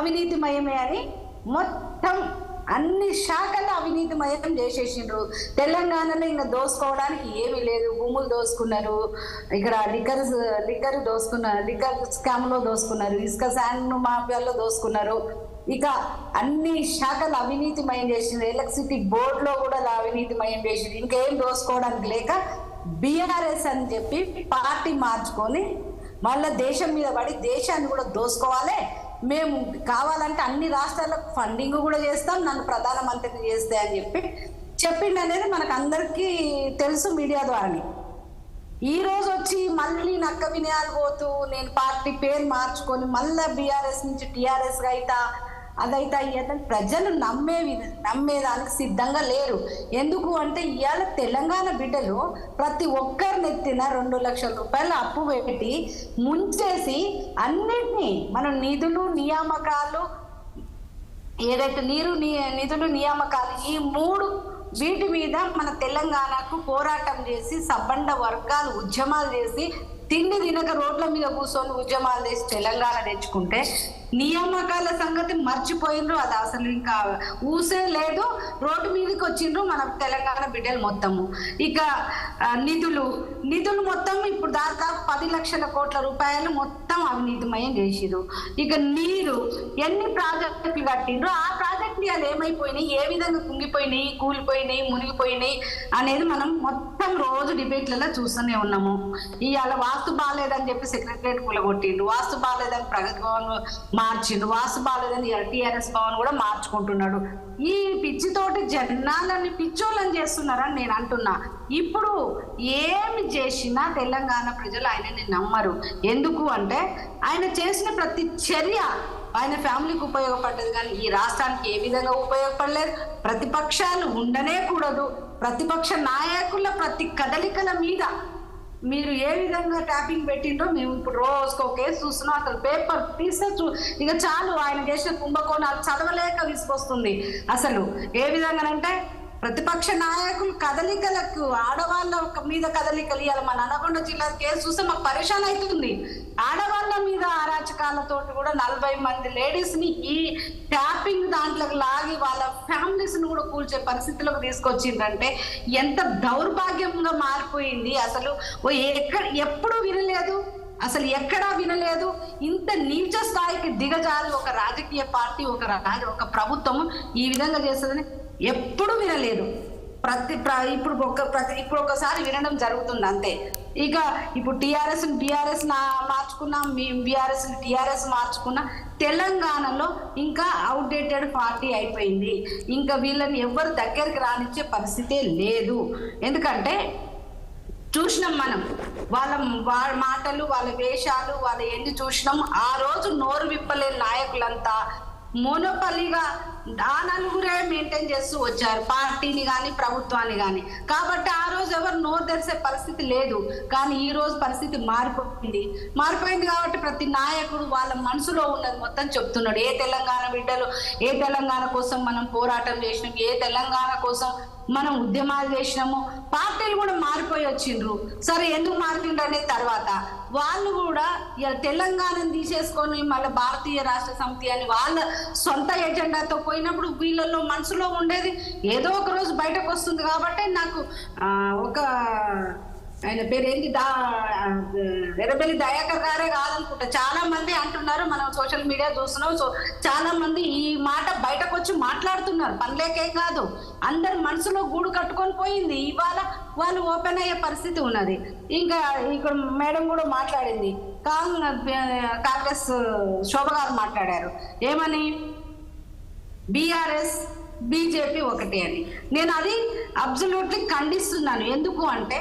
అవినీతిమయమే అని మొత్తం అన్ని శాఖలు అవినీతిమయం చేసేసిండ్రు. తెలంగాణలో ఇంకా దోసుకోవడానికి ఏమీ లేదు. భూములు దోసుకున్నారు, ఇక్కడ లిక్కర్ దోసుకున్నారు, లిక్కర్ స్కామ్ లో దోసుకున్నారు, ఇసుక శాండ్ మాఫియాలో దోసుకున్నారు. ఇక అన్ని శాఖలు అవినీతిమయం చేసిండ్రు. ఎలక్ట్రిసిటీ బోర్డులో కూడా అవినీతిమయం చేసిండ్రు. ఇంకేం దోసుకోవడానికి లేక బీఆర్ఎస్ అని చెప్పి పార్టీ మార్చుకొని మళ్ళీ దేశం మీద పడి దేశాన్ని కూడా దోసుకోవాలి, మేము కావాలంటే అన్ని రాష్ట్రాలకు ఫండింగ్ కూడా చేస్తాం, నన్ను ప్రధానమంత్రిని చేస్తే అని చెప్పిండు అనేది మనకు అందరికీ తెలుసు మీడియా ద్వారానే. ఈ రోజు వచ్చి మళ్ళీ నక్క వినయాలు పోతూ నేను పార్టీ పేరు మార్చుకొని మళ్ళీ బీఆర్ఎస్ నుంచి టీఆర్ఎస్ అయితా అదైతే అయ్యేదని ప్రజలు నమ్మేదానికి సిద్ధంగా లేరు. ఎందుకు అంటే ఇవాళ తెలంగాణ బిడ్డలు ప్రతి ఒక్కరిని ఎత్తిన 2 లక్షల రూపాయలు అప్పు పెట్టి ముంచేసి అన్నిటినీ మనం నిధులు నియామకాలు ఏదైతే నిధులు నియామకాలు ఈ 3 వీటి మీద మన తెలంగాణకు పోరాటం చేసి సబ్బండ వర్గాలు ఉద్యమాలు చేసి తిండి తినక రోడ్ల మీద కూర్చొని ఉద్యమాలు చేసి తెలంగాణ తెచ్చుకుంటే నియామకాల సంగతి మర్చిపోయిండ్రు, అది అసలు ఇంకా ఊసే లేదు. రోడ్డు మీదకి వచ్చిండ్రు మన తెలంగాణ బిడ్డలు మొత్తము. ఇక నిధులు మొత్తం ఇప్పుడు దాదాపు 10 లక్షల కోట్ల రూపాయలు మొత్తం అవినీతిమయం చేసిరు. ఇక నీరు ఎన్ని ప్రాజెక్టులు కట్టిండ్రు, ఆ ప్రాజెక్టులు ఇవాళ ఏమైపోయినాయి, ఏ విధంగా కుంగిపోయినాయి, కూలిపోయినాయి, మునిగిపోయినాయి అనేది మనం మొత్తం రోజు డిబేట్లలో చూస్తూనే ఉన్నాము. ఇవాళ వాస్తు బాగాలేదని చెప్పి సెక్రటరియట్ కూలగొట్టిండు, వాస్తు బాగాలేదని ప్రగతి భవన్ మార్చిండు, వాస్తు బాగాలేదని టీఆర్ఎస్ భవన్ కూడా మార్చుకుంటున్నాడు. ఈ పిచ్చితోటి జనాలని పిచ్చోళ్ళని చేస్తున్నారని నేను అంటున్నా. ఇప్పుడు ఏమి చేసినా తెలంగాణ ప్రజలు ఆయనని నమ్మరు. ఎందుకు అంటే ఆయన చేసిన ప్రతి చర్య ఆయన ఫ్యామిలీకి ఉపయోగపడ్డది, కానీ ఈ రాష్ట్రానికి ఏ విధంగా ఉపయోగపడలేదు. ప్రతిపక్షాలు ఉండనే కూడదు. ప్రతిపక్ష నాయకుల ప్రతి కదలికల మీద మీరు ఏ విధంగా ట్యాపింగ్ పెట్టిండ్రో మేము ఇప్పుడు రోజుకు ఒక కేసు చూస్తున్నాం. అసలు పేపర్ తీస్తే ఇక చాలు ఆయన చేసిన కుంభకోణాలు చదవలేక విసుకొస్తుంది. అసలు ఏ విధంగానంటే ప్రతిపక్ష నాయకులు కదలికలకు, ఆడవాళ్ళ మీద కదలికలు, ఇవాళ మన నల్గొండ జిల్లా కేసు చూస్తే మాకు పరేషాన్ అవుతుంది. ఆడవాళ్ళ మీద అరాచకాలతో కూడా 40 మంది లేడీస్ ని ఈ ట్యాపింగ్ దాంట్లోకి లాగి వాళ్ళ ఫ్యామిలీస్ ని కూడా కూల్చే పరిస్థితిలోకి తీసుకొచ్చిందంటే ఎంత దౌర్భాగ్యంగా మారిపోయింది. అసలు ఎప్పుడు వినలేదు, అసలు ఎక్కడా వినలేదు. ఇంత నీచ స్థాయికి దిగజారి ఒక రాజకీయ పార్టీ, ఒక ప్రభుత్వం ఈ విధంగా చేస్తుందని ఎప్పుడు వినలేదు. ఇప్పుడు ఒకసారి వినడం జరుగుతుంది అంతే. ఇక ఇప్పుడు టీఆర్ఎస్ మార్చుకున్నాం, మేము టీఆర్ఎస్ మార్చుకున్నా. తెలంగాణలో ఇంకా అవుట్డేటెడ్ పార్టీ అయిపోయింది. ఇంకా వీళ్ళని ఎవరు దగ్గరికి రానిచ్చే పరిస్థితే లేదు. ఎందుకంటే చూసినాం మనం వాళ్ళ మాటలు, వాళ్ళ వేషాలు, వాళ్ళ ఎన్ని చూసినాం. ఆ రోజు నోరు విప్పలేని నాయకులంతా మోనోపల్లిగా ఆ నలుగురే మెయింటైన్ చేస్తూ వచ్చారు, పార్టీని కానీ ప్రభుత్వాన్ని కానీ. కాబట్టి ఆ రోజు ఎవరు నోరు తెరిసే పరిస్థితి లేదు. కానీ ఈ రోజు పరిస్థితి మారిపోయింది కాబట్టి ప్రతి నాయకుడు వాళ్ళ మనసులో ఉన్నది మొత్తం చెప్తున్నాడు. ఏ తెలంగాణ బిడ్డలు, ఏ తెలంగాణ కోసం మనం పోరాటం చేసినాం, ఏ తెలంగాణ కోసం మనం ఉద్యమాలు చేసినాము. పార్టీలు కూడా మారిపోయి వచ్చిండ్రు. సరే ఎందుకు మారిపోయిండ్రు అనే తర్వాత వాళ్ళు కూడా తెలంగాణను తీసేసుకొని మళ్ళీ భారతీయ రాష్ట్ర సమితి అని వాళ్ళ సొంత ఎజెండాతో పోయినప్పుడు వీళ్ళల్లో మనసులో ఉండేది ఏదో ఒక రోజు బయటకు వస్తుంది. కాబట్టి నాకు ఆయన పేరు ఏంటి, ఎర్రబెల్లి దయాకర్ గారే కాదనుకుంటా, చాలా మంది అంటున్నారు. మనం సోషల్ మీడియా చూస్తున్నాం. చాలా మంది ఈ మాట బయటకు వచ్చి మాట్లాడుతున్నారు. పనిలేకే కాదు, అందరి మనసులో గూడు కట్టుకొని పోయింది. ఇవాళ వాళ్ళు ఓపెన్ అయ్యే పరిస్థితి ఉన్నది. ఇంకా ఇక్కడ మేడం కూడా మాట్లాడింది, కాంగ్రెస్ శోభ గారు మాట్లాడారు ఏమని, బీఆర్ఎస్ బీజేపీ ఒకటి అని. నేను అది అబ్సల్యూట్లీ ఖండిస్తున్నాను. ఎందుకు అంటే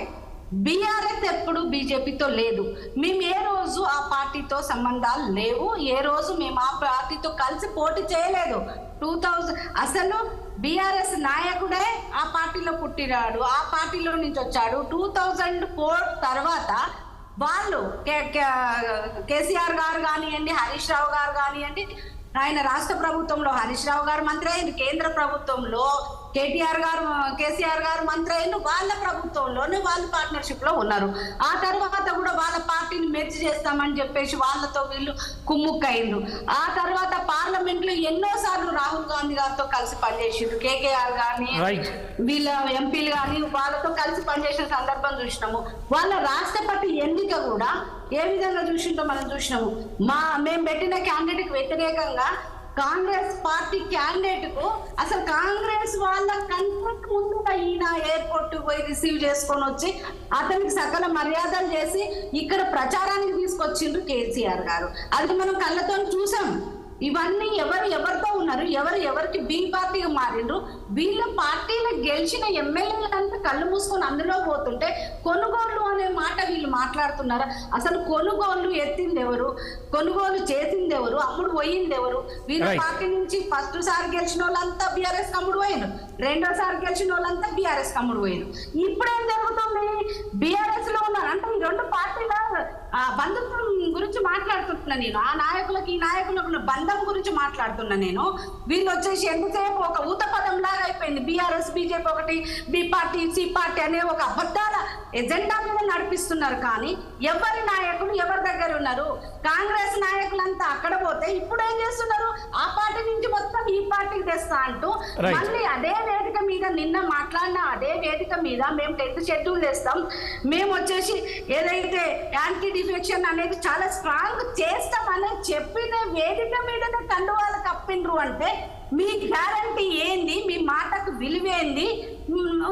బీఆర్ఎస్ ఎప్పుడు బీజేపీతో లేదు. మేము ఏ రోజు ఆ పార్టీతో సంబంధాలు లేవు. ఏ రోజు మేము ఆ పార్టీతో కలిసి పోటీ చేయలేదు. 2000 అసలు బీఆర్ఎస్ నాయకుడే ఆ పార్టీలో పుట్టినాడు, ఆ పార్టీలో నుంచి వచ్చాడు. 2004 తర్వాత వాళ్ళు కేసీఆర్ గారు కానివ్వండి, హరీష్ రావు గారు కానివ్వండి, ఆయన రాష్ట్ర ప్రభుత్వంలో హరీష్ రావు గారు మంత్రి అయ్యింది, కేంద్ర ప్రభుత్వంలో కేసీఆర్ గారు మంత్రి అయ్యిండు, వాళ్ళ ప్రభుత్వంలోనే వాళ్ళు పార్ట్నర్షిప్ లో ఉన్నారు. ఆ తర్వాత కూడా వాళ్ళ పార్టీని మెర్జ్ చేస్తామని చెప్పేసి వాళ్ళతో వీళ్ళు కుమ్ముక్కయిండ్రు. ఆ తర్వాత పార్లమెంట్ లో ఎన్నోసార్లు రాహుల్ గాంధీ గారితో కలిసి పనిచేసిండ్రు. కేకేఆర్ గాని వీళ్ళ ఎంపీలు కానీ వాళ్ళతో కలిసి పనిచేసిన సందర్భం చూసినాము. వాళ్ళ రాష్ట్రపతి ఎన్నిక కూడా ఏ విధంగా చూసిందో మనం చూసినాము. మేము పెట్టిన క్యాండిడేట్ వ్యతిరేకంగా కాంగ్రెస్ పార్టీ క్యాండిడేట్ కు అసలు కాంగ్రెస్ వాళ్ళ కంట్రోల్ ముందు ఈయన ఎయిర్పోర్ట్ పోయి రిసీవ్ చేసుకొని వచ్చి అతనికి సకల మర్యాదలు చేసి ఇక్కడ ప్రచారానికి తీసుకొచ్చిండ్రు కేసీఆర్ గారు. అది మనం కళ్ళతో చూసాం. ఇవన్నీ ఎవరితో ఉన్నారు, ఎవరికి బీ పార్టీగా మారిండ్రు. వీళ్ళ పార్టీలో గెలిచిన ఎమ్మెల్యేలంతా కళ్ళు మూసుకొని అందులో పోతుంటే కొనుగోలు అనే మాట వీళ్ళు మాట్లాడుతున్నారు. అసలు కొనుగోలు ఎత్తింది ఎవరు, కొనుగోలు చేసింది ఎవరు, అమ్ముడు పోయింది ఎవరు? వీళ్ళ పార్టీ నుంచి ఫస్ట్ సారి గెలిచిన వాళ్ళంతా బీఆర్ఎస్ కమ్ముడు పోయినారు, రెండోసారి గెలిచిన వాళ్ళంతా బీఆర్ఎస్ కమ్ముడు పోయినారు. ఇప్పుడేం జరుగుతుంది, బీఆర్ఎస్ లో ఉన్నారు అంటే ఈ రెండు పార్టీల బంధుత్వం గురించి మాట్లాడుతున్నా నేను. ఆ నాయకులకు ఈ నాయకులకు బంధం గురించి మాట్లాడుతున్నా నేను. వీళ్ళు వచ్చేసి ఎంతసేపు ఒక ఊత పదం లాగా అయిపోయింది. బీఆర్ఎస్ బీజేపీ ఒకటి, బి పార్టీ సి పార్టీ అనే ఒక అబద్ధాల ఎజెండా మీద నడిపిస్తున్నారు. కానీ ఎవరి నాయకులు ఎవరి దగ్గర ఉన్నారు? కాంగ్రెస్ నాయకులంతా అక్కడ పోతే ఇప్పుడు ఏం చేస్తున్నారు? ఆ పార్టీ నుంచి మొత్తం ఈ పార్టీకి తెస్తా అంటూ మళ్ళీ అదే వేదిక మీద నిన్న మాట్లాడిన అదే వేదిక మీద మేము 10th షెడ్యూల్ తెస్తాం, మేము వచ్చేసి ఏదైతే యాంటీ డిఫెక్షన్ అనేది చాలా స్ట్రాంగ్ చేస్తామని చెప్పిన వేదిక మీదనే కండువాలు కప్పిండ్రు అంటే మీ గ్యారంటీ ఏంది? మీ మాటకు విలువేంది?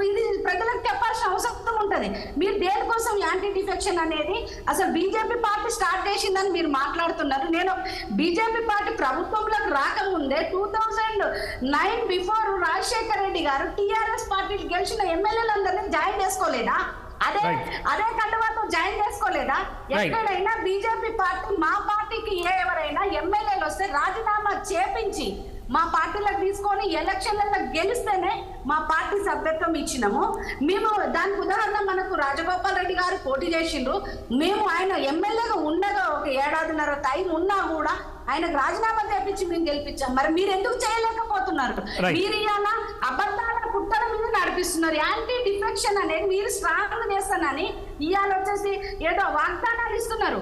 ఇది ప్రజలకు చెప్పాల్సిన అవసరం ఉంటది. మీరు దేనికోసం యాంటీ డిఫెక్షన్ అనేది అసలు బీజేపీ పార్టీ స్టార్ట్ చేసిందని మీరు మాట్లాడుతున్నారు. నేను బీజేపీ పార్టీ ప్రభుత్వంలోకి రాకముందే 2009 బిఫోర్ రాజశేఖర్ రెడ్డి గారు టీఆర్ఎస్ పార్టీ గెలిచిన ఎమ్మెల్యేలందరినీ జాయిన్ చేసుకోలేదా? అదే కండువాతో జాయిన్ చేసుకోలేదా? ఎక్కడైనా బీజేపీ పార్టీ మా పార్టీకి ఎవరైనా ఎమ్మెల్యేలు వస్తే రాజీనామా చేపించి మా పార్టీలకు తీసుకొని ఎలక్షన్లలో గెలిస్తేనే మా పార్టీ సభ్యత్వం ఇచ్చినాము. మేము దానికి ఉదాహరణ మనకు రాజగోపాల్ రెడ్డి గారు పోటీ చేసిండ్రు. మేము ఆయన ఎమ్మెల్యేగా ఉండగా 1 ఏడాదిన్నర టైం ఉన్నా కూడా ఆయనకు రాజీనామా చేపించి మేము గెలిపించాం. మరి మీరు ఎందుకు చేయలేకపోతున్నారు? మీరు ఇవాళ అబద్ధాల పుట్టల మీద నడిపిస్తున్నారు. యాంటీ డిఫెక్షన్ అనేది మీరు స్ట్రాంగ్ చేస్తానని ఇవాళ వచ్చేసి ఏదో వాగ్దానాలు ఇస్తున్నారు.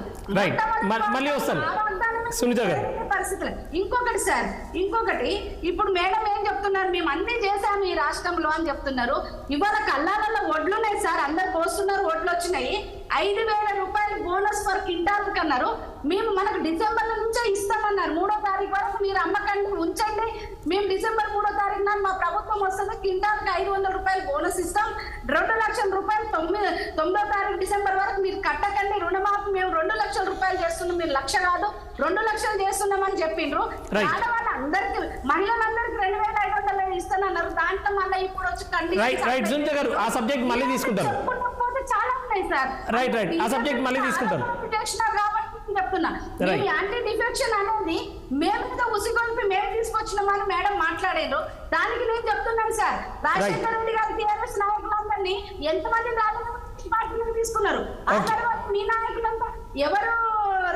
పరిస్థితులు ఇంకొకటి సార్, ఇంకొకటి ఇప్పుడు మేడం ఏం చెప్తున్నారు? మేము అన్ని చేశాము ఈ రాష్ట్రంలో అని చెప్తున్నారు. ఇవాళ కల్లాలలో వడ్లున్నాయి సార్, అందరు పోస్తున్నారు, వడ్లు వచ్చినాయి. 5,000 రూపాయలు బోనస్ ఫర్ క్వింటాల్ కన్నారు. మేము మనకు డిసెంబర్ నుంచే ఇస్తామన్నారు. 3వ తారీఖు వరకు మీరు అమ్మకండి ఉంచండి, మేము డిసెంబర్ 3వ తారీఖున మా ప్రభుత్వం వస్తుంది, క్వింటాల్కి 500 రూపాయలు బోనస్ ఇస్తాం. 2 లక్షల రూపాయలు 9వ తారీఖు డిసెంబర్ వరకు మీరు కట్టకండి, రుణమాఫీ మేము 2 లక్షల రూపాయలు చేస్తున్నాం, మీరు 1 లక్ష కాదు 2 లక్షలు చేస్తున్నామని చెప్పిండ్రు. ఆడవాళ్ళందరికీ మహిళలందరికీ 2,500 ఇస్తానన్నారు. దాంట్లో మళ్ళీ ఇప్పుడు వచ్చి చాలా ఉన్నాయి సార్. ఆ సబ్జెక్ట్ మళ్ళీ తీసుకుంటారు చెప్తున్నా. యాంటీ డిఫెక్షన్ అనేది మేము ఉసిగొల్పి మేము తీసుకొచ్చినామని మేడం మాట్లాడారు. దానికి నేను చెప్తున్నాను సార్, రాజశేఖర రెడ్డి గారు టీఆర్ఎస్ నాయకులందరినీ ఎంతమంది రాజీనామా తీసుకున్నారు? ఆ తర్వాత మీ నాయకులంతా ఎవరు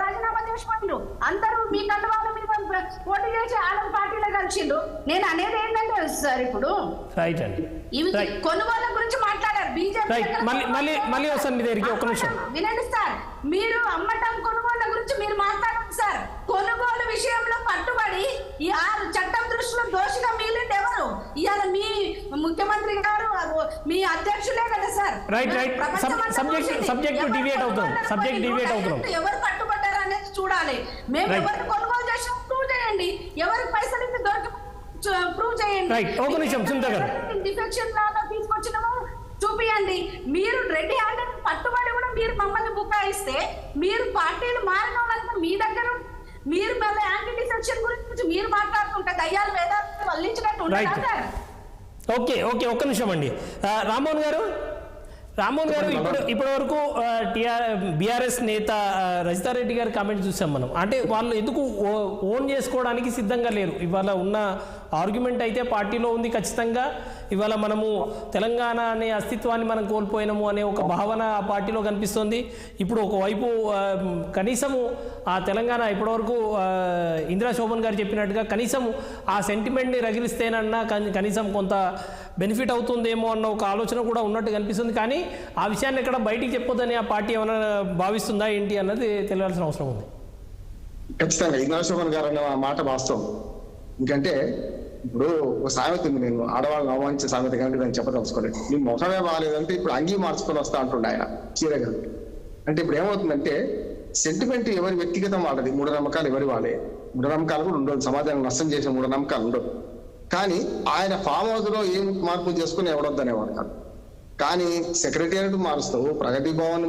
రాజీనామా చేసిపోయిండ్రు? అందరూ మీ కండువాల మీద పోటీ చేసి ఆడ పార్టీలో కలిసిండ్రు. నేను అనేది ఏంటంటే సార్, ఇప్పుడు ఇవి కొనుగోళ్ల గురించి మాట్లాడారు బీజేపీ. వినండి సార్, మీరు అమ్మటం కొనుగోళ్ల గురించి మీరు మాట్లాడండి సార్. కొనుగోలు విషయంలో పట్టుబడి ఈ చట్టం దృష్టిలో దోషిగా మిగిలింది ఎవరు? ఇవాళ మీ ముఖ్యమంత్రి గారు, మీ అధ్యక్షులే కదా సార్. ఎవరు పట్టుబడ్డారు అనేది చూడాలి. మేము ఎవరు కొనుగోలు చేసిన ప్రూవ్ చేయండి, ఎవరు పైసలు ఇస్తే దొరికి ప్రూవ్ చేయండి. డిఫెక్షన్ లాగా తీసుకొచ్చినామో చూపియండి. మీరు రెడ్డి హ్యాండెడ్ పట్టుబడి కూడా మీరు మమ్మల్ని బుకాయిస్తే, మీరు పార్టీలు మారిన వాళ్ళంతా మీ దగ్గర మీరు మళ్ళీ యాంటీ డిఫెక్షన్ గురించి మీరు మాట్లాడుతుంటే దయ్యాలు వేదాలు వల్లించినట్టు ఉంటారా సార్? ఓకే, ఒక్క నిమిషం అండి. రామ్మోహన్ గారు ఇప్పటి వరకు బీఆర్ఎస్ నేత రజితారెడ్డి గారి కామెంట్ చూసాం మనం. అంటే వాళ్ళు ఎందుకు ఓన్ చేసుకోవడానికి సిద్ధంగా లేరు. ఇవాళ ఉన్న ఆర్గ్యుమెంట్ అయితే పార్టీలో ఉంది ఖచ్చితంగా. ఇవాళ మనము తెలంగాణ అనే అస్తిత్వాన్ని మనం కోల్పోయినాము అనే ఒక భావన ఆ పార్టీలో కనిపిస్తుంది. ఇప్పుడు ఒకవైపు కనీసము ఆ తెలంగాణ ఇప్పటివరకు ఇందిరా శోభన్ గారు చెప్పినట్టుగా కనీసము ఆ సెంటిమెంట్ని రగిలిస్తేనన్నా కనీసం కొంత బెనిఫిట్ అవుతుందేమో అన్న ఒక ఆలోచన కూడా ఉన్నట్టు కనిపిస్తుంది. కానీ ఆ విషయాన్ని ఎక్కడ బయటికి చెప్పొద్దని ఆ పార్టీ ఏమైనా భావిస్తుందా ఏంటి అన్నది తెలియాల్సిన అవసరం ఉంది. ఖచ్చితంగా ఇందిరా శోభన్ గారు అన్న మాట వాస్తవం. ఎందుకంటే ఇప్పుడు ఒక సామెత ఉంది, నేను ఆడవాళ్ళని అవమానించే సామెత కనుక దాన్ని చెప్పదలుచుకోలేదు. నీ ముఖమే బాగాలేదంటే ఇప్పుడు అంగీ మార్చుకొని వస్తా అంటుండే ఆయన చీరగా. అంటే ఇప్పుడు ఏమవుతుందంటే సెంటిమెంట్ ఎవరి వ్యక్తిగతం వాళ్ళది, మూఢనమ్మకాలు ఎవరి వాళ్ళే. మూఢనమ్మకాలు కూడా ఉండవు, సమాజానికి నష్టం చేసే మూఢనమ్మకాలు ఉండవు. కానీ ఆయన ఫామ్ హౌస్ లో ఏం మార్పులు చేసుకుని ఎవడొద్దనేవాడు కాదు. కానీ సెక్రటేరియట్ మారుస్తావు, ప్రగతి భవన్